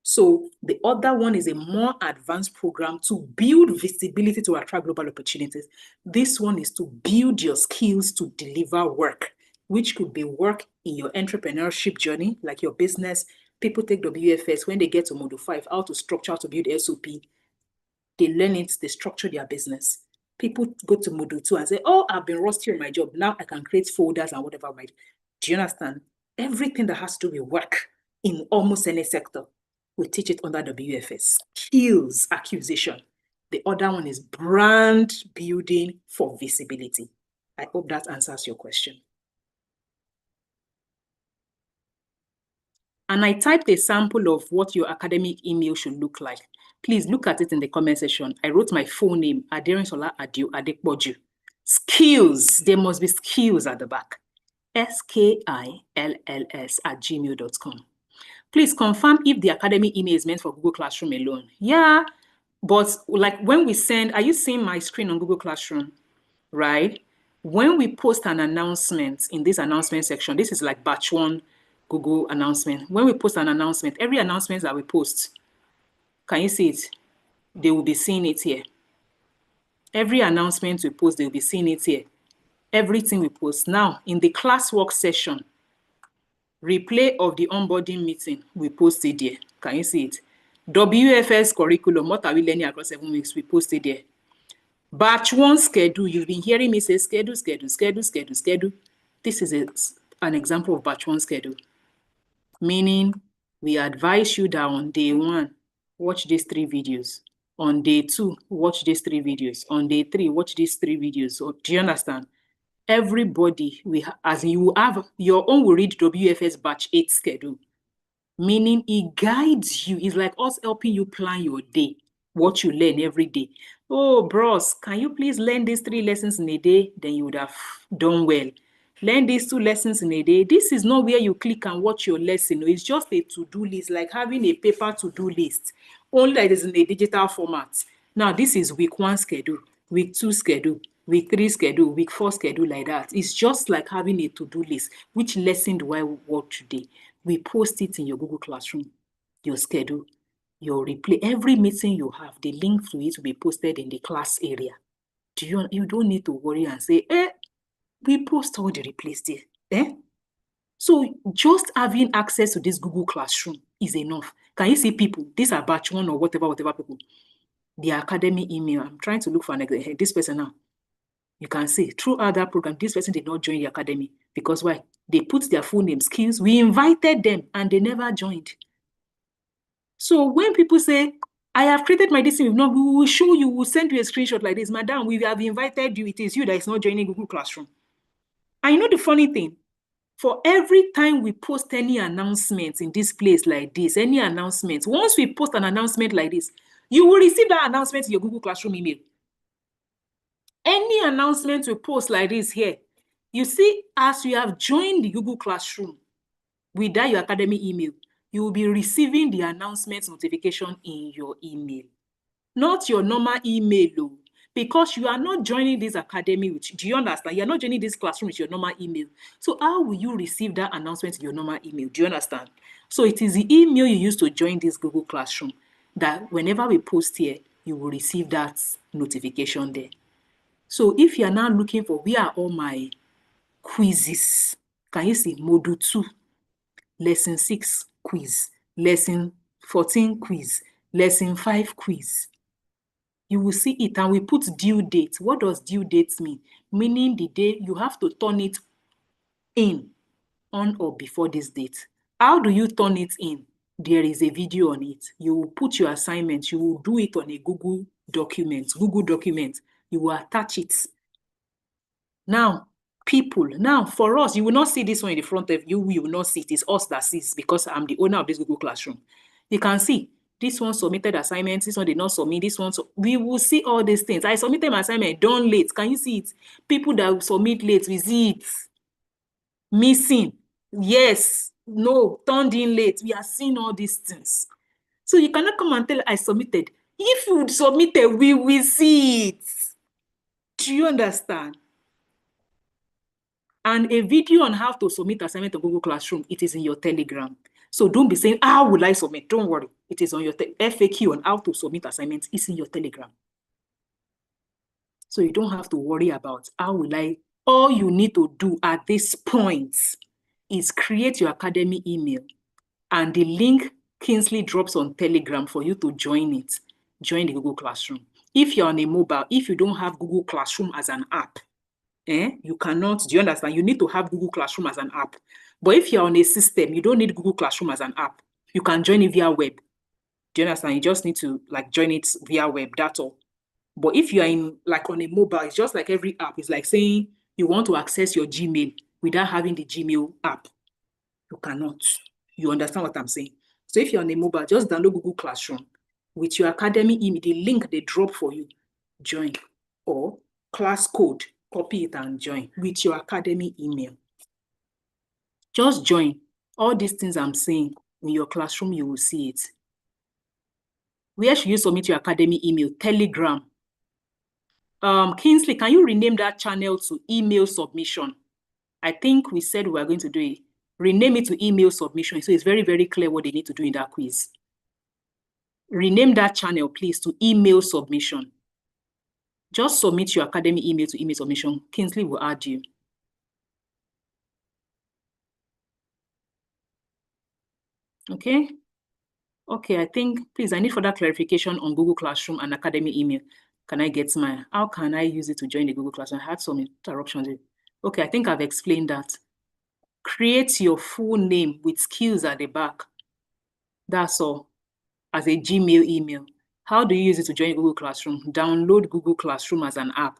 So the other one is a more advanced program to build visibility to attract global opportunities. This one is to build your skills to deliver work, which could be work in your entrepreneurship journey, like your business. People take WFS when they get to Module 5, how to structure, how to build SOP. They learn it, they structure their business. People go to Module 2 and say, oh, I've been rusty on my job. Now I can create folders and whatever. Do you understand? Everything that has to do with work in almost any sector, we teach it under WFS. Skills acquisition. The other one is brand building for visibility. I hope that answers your question. And I typed a sample of what your academic email should look like. Please look at it in the comment section. I wrote my full name, Aderinsola Adio Adekboju. Skills, there must be skills at the back. skills@gmail.com. Please confirm if the academic email is meant for Google Classroom alone. Yeah, but like when we send, are you seeing my screen on Google Classroom? Right? When we post an announcement in this announcement section, this is like batch 1 Google announcement. When we post an announcement, every announcement that we post, can you see it? They will be seeing it here. Every announcement we post, they will be seeing it here. everything we post. Now, in the classwork session, replay of the onboarding meeting, we posted there. Can you see it? WFS curriculum, what are we learning across 7 weeks? We posted there. Batch 1 schedule, you've been hearing me say schedule, schedule, schedule, schedule, schedule. This is an example of batch 1 schedule. Meaning, we advise you that on day 1, watch these 3 videos. On day 2, watch these 3 videos. On day 3, watch these 3 videos. So, do you understand? Everybody, as you have, your own will read WFS Batch 8 schedule. Meaning, it guides you. It's like us helping you plan your day, what you learn every day. Oh, bros, can you please learn these 3 lessons in a day? Then you would have done well. Learn these 2 lessons in a day. This is not where you click and watch your lesson. It's just a to-do list, like having a paper to-do list, only that it is in a digital format. Now, this is week 1 schedule, week 2 schedule, week 3 schedule, week 4 schedule, like that. It's just like having a to-do list. Which lesson do I work today? We post it in your Google Classroom, your schedule, your replay. Every meeting you have, the link to it will be posted in the class area. You don't need to worry and say, we post all the replays there. So just having access to this Google Classroom is enough. Can you see people? These are batch 1 or whatever people. The academy email. I'm trying to look for this person now. You can see through other program, this person did not join the academy. Because why? They put their full name, skills. We invited them and they never joined. So when people say, I have created my this thing, we will show you, we'll send you a screenshot like this. Madam, we have invited you. It is you that is not joining Google Classroom. And you know the funny thing? For every time we post any announcement in this place like this, any announcement, once we post an announcement like this, you will receive that announcement in your Google Classroom email. Any announcement we post like this here, you see, as you have joined the Google Classroom with that your academy email, you will be receiving the announcement notification in your email. Not your normal email, though, because you are not joining this academy with, do you understand? You're not joining this classroom with your normal email. So how will you receive that announcement in your normal email? Do you understand? So it is the email you use to join this Google Classroom that whenever we post here, you will receive that notification there. So if you are now looking for where are all my quizzes, can you see module 2, lesson 6 quiz, lesson 14 quiz, lesson 5 quiz? You will see it and we put due date. What does due date mean? Meaning the day you have to turn it in on or before this date. How do you turn it in? There is a video on it. You will put your assignment. You will do it on a Google document. You will attach it. Now, for us, you will not see this one in the front of you. You will not see it. It's us that sees because I'm the owner of this Google Classroom. You can see this one submitted assignments. This one did not submit. This one, we will see all these things. I submitted my assignment, done late. Can you see it? People that submit late, we see it. Missing. Yes. No. Turned in late. We are seeing all these things. So you cannot come and tell I submitted. If you submitted, we will see it. Do you understand? And a video on how to submit assignment to Google Classroom, it is in your Telegram. So don't be saying, how will I submit? Don't worry. It is on your FAQ on how to submit assignments. It's in your Telegram. So you don't have to worry about how will I. All you need to do at this point is create your academy email. And the link Kingsley drops on Telegram for you to join it. Join the Google Classroom. If you're on a mobile, if you don't have Google Classroom as an app, you cannot, do you understand? You need to have Google Classroom as an app. But if you're on a system, you don't need Google Classroom as an app. You can join it via web. Do you understand? You just need to join it via web, that's all. But if you're on a mobile, it's just like every app. It's like saying you want to access your Gmail without having the Gmail app. You cannot. You understand what I'm saying? So if you're on a mobile, just download Google Classroom with your academy email, the link they drop for you, join. Or class code, copy it and join with your academy email. Just join. All these things I'm saying, in your classroom, you will see it. Where should you submit your academy email? Telegram. Kingsley, can you rename that channel to email submission? I think we said we were going to do it. Rename it to email submission. So it's very, very clear what they need to do in that quiz. Rename that channel, please, to email submission. Just submit your academy email to email submission. Kingsley will add you. Okay. Okay, I think, please, I need further clarification on Google Classroom and academy email. Can I get mine? How can I use it to join the Google Classroom? I had some interruptions. Okay, I think I've explained that. Create your full name with skills at the back. That's all, as a Gmail email. How do you use it to join Google Classroom? Download Google Classroom as an app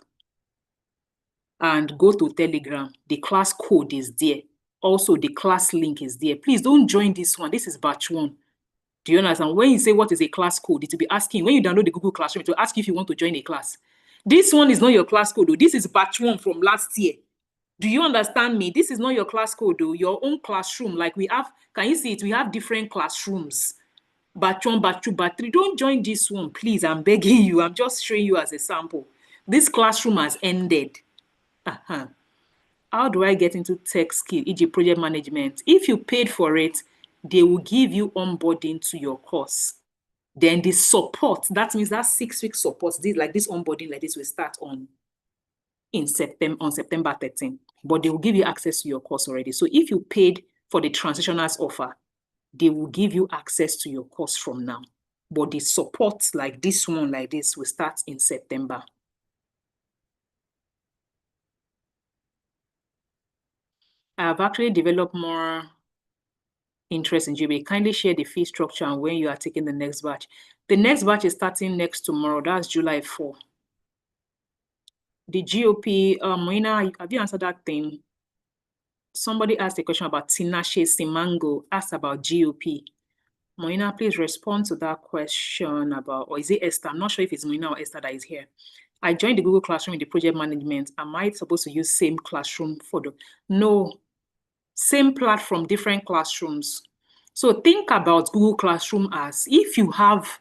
and go to Telegram. The class code is there. Also, the class link is there. Please don't join this one. This is batch 1. Do you understand? When you say what is a class code, it will be asking, when you download the Google Classroom, it will ask you if you want to join a class. This one is not your class code, though. This is batch 1 from last year. Do you understand me? This is not your class code, though. Your own classroom. Like we have, can you see it? We have different classrooms. Batch 1, batch 2, batch 3. Don't join this one, please. I'm begging you. I'm just showing you as a sample. This classroom has ended. How do I get into tech skill, e.g. project management? If you paid for it, they will give you onboarding to your course. Then the support, that means that 6-week support, this onboarding like this will start on September 13. But they will give you access to your course already. So if you paid for the transitionals offer, they will give you access to your course from now. But the support like this one, like this, will start in September. I have actually developed more interest in GPA. Kindly share the fee structure and when you are taking the next batch. The next batch is starting next tomorrow. That's July 4. The GOP, Moina, have you answered that thing? Somebody asked a question about Tinashe Simango, asked about GOP. Moina, please respond to that question about, or is it Esther? I'm not sure if it's Moina or Esther that is here. I joined the Google Classroom in the project management. Am I supposed to use same classroom for the? No, same platform, different classrooms. So think about Google Classroom as if you have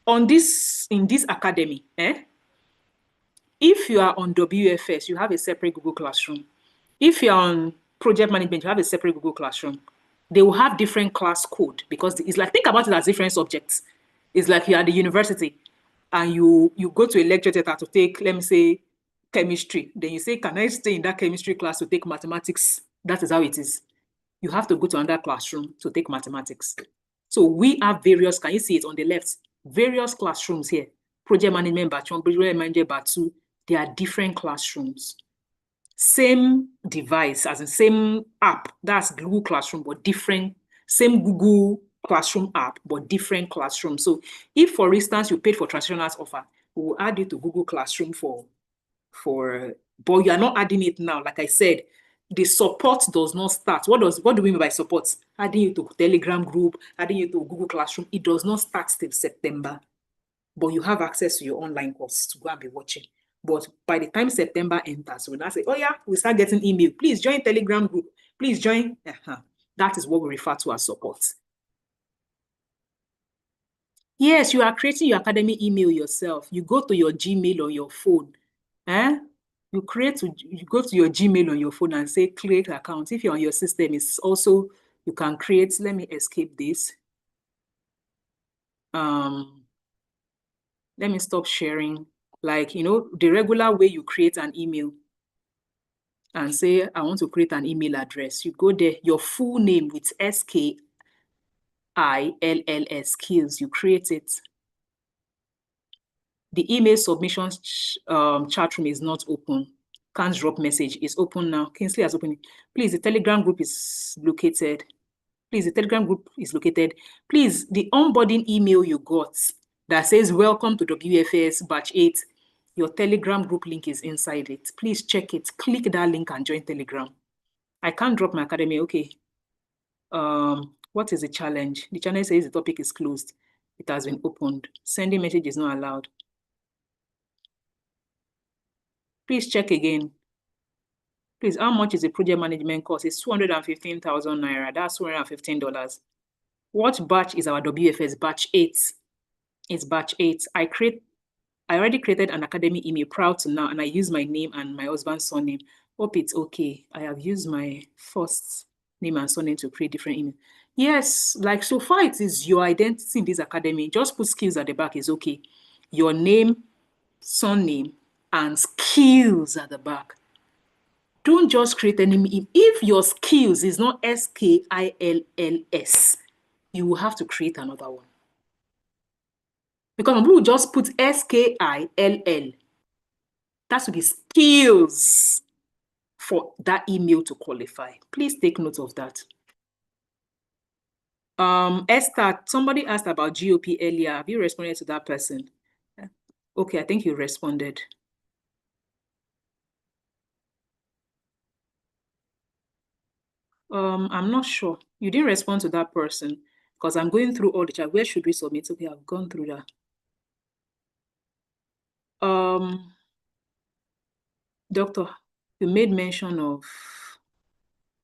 in this academy, if you are on WFS, you have a separate Google Classroom. If you're on project management, you have a separate Google Classroom. They will have different class code because it's like, think about it as different subjects. It's like you're at the university and you go to a lecture theater to take, let me say, chemistry. Then you say, can I stay in that chemistry class to take mathematics? That is how it is. You have to go to another classroom to take mathematics. So we have various, can you see it on the left? Various classrooms here. Project management batch 1, project management batch 2. They are different classrooms. Same device, as in same app. That's Google Classroom, but different. Same Google Classroom app, but different classrooms. So if, for instance, you paid for transitionals offer, we will add you to Google Classroom but you are not adding it now. Like I said, the support does not start. What do we mean by support? Adding you to Telegram group, adding you to Google Classroom. It does not start till September. But you have access to your online course to go and be watching. But by the time September enters, we'll now say, oh yeah, we start getting email. Please join Telegram group. Please join. That is what we refer to as support. Yes, you are creating your academy email yourself. You go to your Gmail on your phone. You go to your Gmail on your phone and say create account. If you're on your system, it's also, you can create, let me escape this. Let me stop sharing. Like, the regular way you create an email and say, I want to create an email address. You go there, your full name with SKILLS, skills, you create it. The email submission chat room is not open. Can't drop message. It's open now. Kingsley has opened it. Please, the Telegram group is located. Please, the Telegram group is located. Please, the onboarding email you got that says, welcome to WFS Batch 8, your Telegram group link is inside it. Please check it. Click that link and join Telegram. I can't drop my academy. Okay. What is the challenge? The challenge says the topic is closed. It has been opened. Sending message is not allowed. Please check again. Please, how much is the project management course? It's 215,000 naira. That's $215. What batch is our WFS? Batch 8. It's batch 8. I already created an academy email proud to now, and I use my name and my husband's surname. Hope it's okay. I have used my first name and surname to create different email. Yes, like so far it is your identity in this academy. Just put skills at the back is okay. Your name, surname, and skills at the back. Don't just create any. If your skills is not skills, you will have to create another one. Because people will just put skill. That should be skills for that email to qualify. Please take note of that. Esther, somebody asked about GOP earlier. Have you responded to that person? Okay, I think you responded. I'm not sure. You didn't respond to that person because I'm going through all the chat. Where should we submit? Okay, I've gone through that. Doctor, you made mention of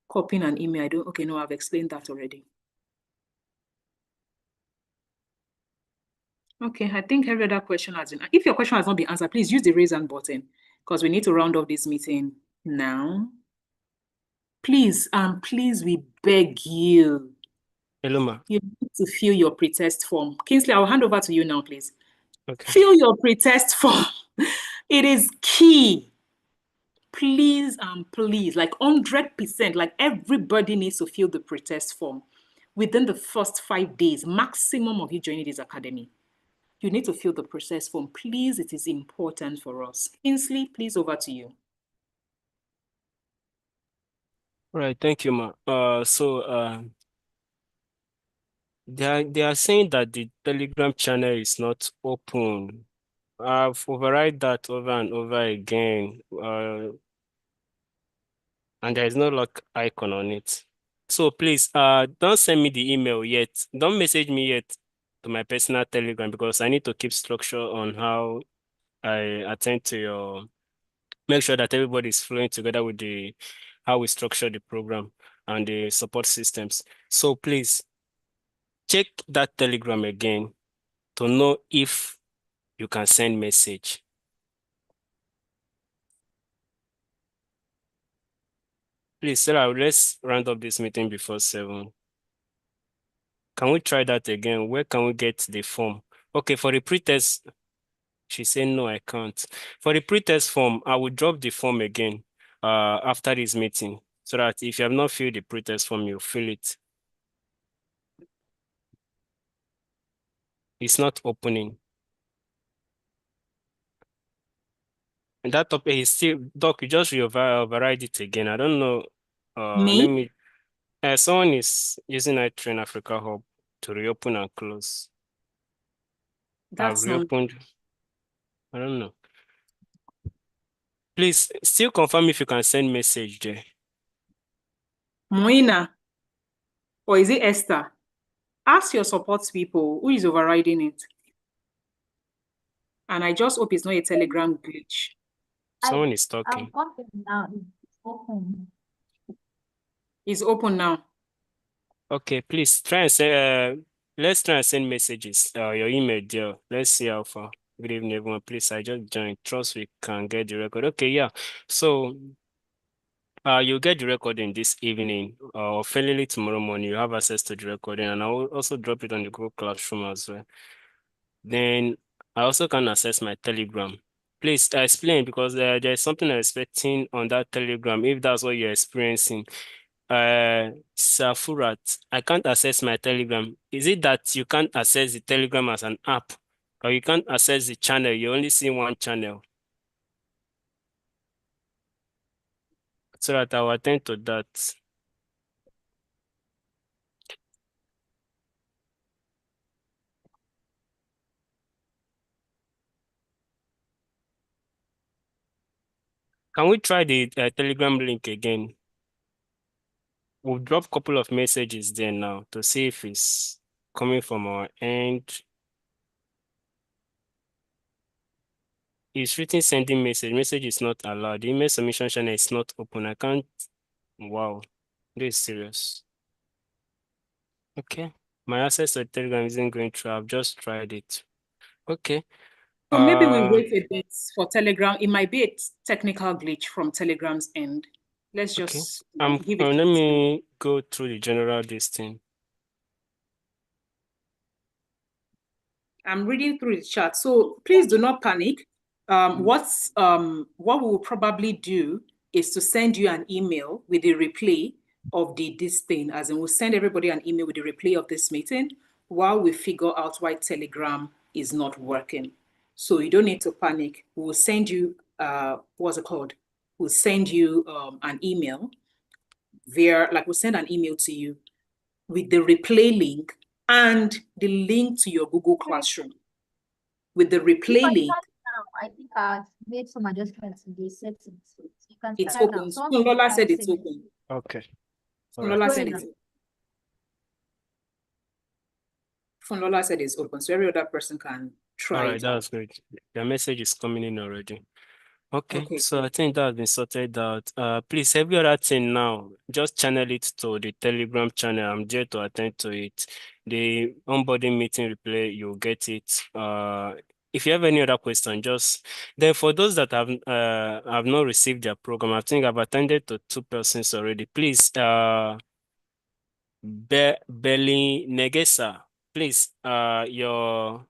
copying an email. Okay, no, I've explained that already. Okay, I think every other question has been. If your question has not been answered, please use the raise hand button because we need to round off this meeting now. Please, please, we beg you. Hello, ma. You need to fill your pretest form. Kingsley, I'll hand over to you now, please. Okay. Fill your pretest form. It is key. Please and please, like 100%, like everybody needs to fill the pretest form within the first 5 days, maximum of you joining this academy. You need to fill the process form. Please, it is important for us. Kingsley, please, over to you. All right, thank you, ma. They are saying that the Telegram channel is not open. I've override that over and over again, and there is no lock icon on it. So please, don't send me the email yet. Don't message me yet to my personal Telegram because I need to keep structure on how I attend to your, make sure that everybody is flowing together with the how we structure the program and the support systems. So please check that Telegram again to know if you can send message. Please, Sarah, let's round up this meeting before 7. Can we try that again? Where can we get the form? Okay, for the pretest, she said no, I can't. For the pretest form, I will drop the form again after this meeting so that if you have not filled the pretest form, you fill it. It's not opening. And that topic is still, Doc, you just override it again. I don't know. Me? Let me, someone is using iTrain Africa Hub to reopen and close. I've That's not reopened. I don't know. Please still confirm if you can send message there. Moina. Or is it Esther? Ask your support people who is overriding it. And I just hope it's not a Telegram glitch. Someone is talking. I've got it now. It's open. It's open now. Okay, please try and send. Let's try and send messages. Your email there. Let's see how far. Good evening, everyone. Please, I just joined. Trust we can get the record. Okay, yeah. So, you'll get the recording this evening or fairly tomorrow morning. You have access to the recording, and I will also drop it on the Google Classroom as well. Then I also can access my Telegram. Please explain because there's something I'm expecting on that Telegram. If that's what you're experiencing, Safurat, I can't access my Telegram. Is it that you can't access the Telegram as an app, or you can't access the channel? You only see one channel. So that I will attend to that. Can we try the Telegram link again? We'll drop a couple of messages there now to see if it's coming from our end. It's written sending message. Message is not allowed. The email submission channel is not open. I can't. Wow, this is serious. Okay. My access to Telegram isn't going through. I've just tried it. Okay. So maybe we wait a bit for Telegram. It might be a technical glitch from Telegram's end. Let's Okay. just give it Let some time. me go through the general listing. I'm reading through the chat. So please do not panic. what we will probably do is to send you an email with the replay of this thing, as in we'll send everybody an email with the replay of this meeting while we figure out why Telegram is not working. So you don't need to panic. We'll send you, what's it called? We'll send you an email we'll send an email to you with the replay link and the link to your Google Classroom. With the replay link, I think I've made some adjustments in the settings. So you can it's start open. now. Lola said it's open. Okay. Lola said it's open. Lola said it's open, so every other person can try. All right, that's great. The message is coming in already. Okay, so I think that has been sorted out. Please, every other thing now, just channel it to the Telegram channel. I'm there to attend to it. The onboarding meeting replay, you'll get it. If you have any other question, then for those that have not received their program, I think I've attended to 2 persons already. Please, Belly Negesa, please, I'm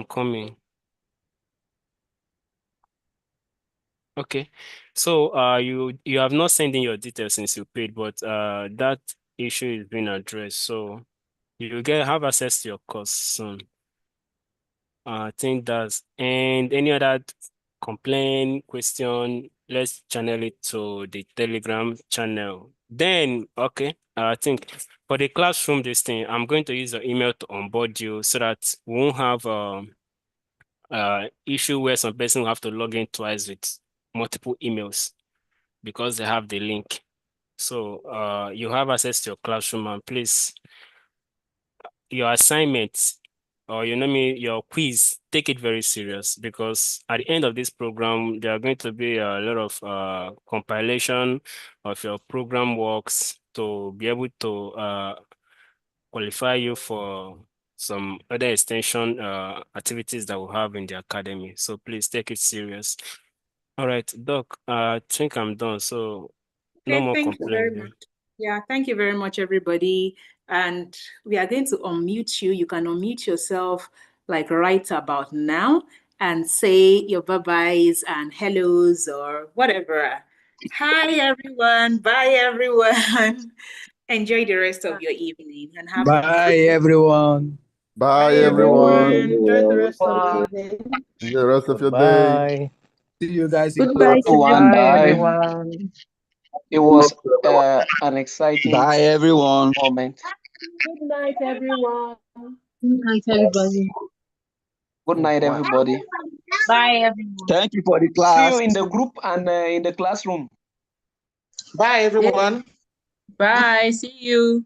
coming. Okay, so you have not sent in your details since you paid, but that issue is being addressed, so you will have access to your course soon. I think and any other complaint, question, let's channel it to the Telegram channel. Then, okay, I think for the classroom, I'm going to use your email to onboard you so that we won't have issue where some person will have to log in twice with multiple emails because they have the link. So you have access to your classroom, and please, your assignments or your quiz, take it very serious, because at the end of this program, there are going to be a lot of compilation of your program works to be able to qualify you for some other extension activities that we have in the academy. So please take it serious. All right, Doc, I think I'm done. So no more thank you very complaining. much. Yeah, thank you very much, everybody. And we are going to unmute you. You can unmute yourself like right about now and say your bye-byes and hellos or whatever. Hi, everyone. Bye, everyone. Enjoy the rest of your evening and have Bye, everyone. Bye, everyone. Enjoy the rest of the evening. Enjoy the rest of your day. Bye. See you guys in Goodbye, class. everyone. It was an exciting everyone. moment. Good night, everyone. Good night, everybody. Good night, everybody. Bye, everyone. Thank you for the See class. you in the group and in the classroom. Bye, everyone. Bye. See you.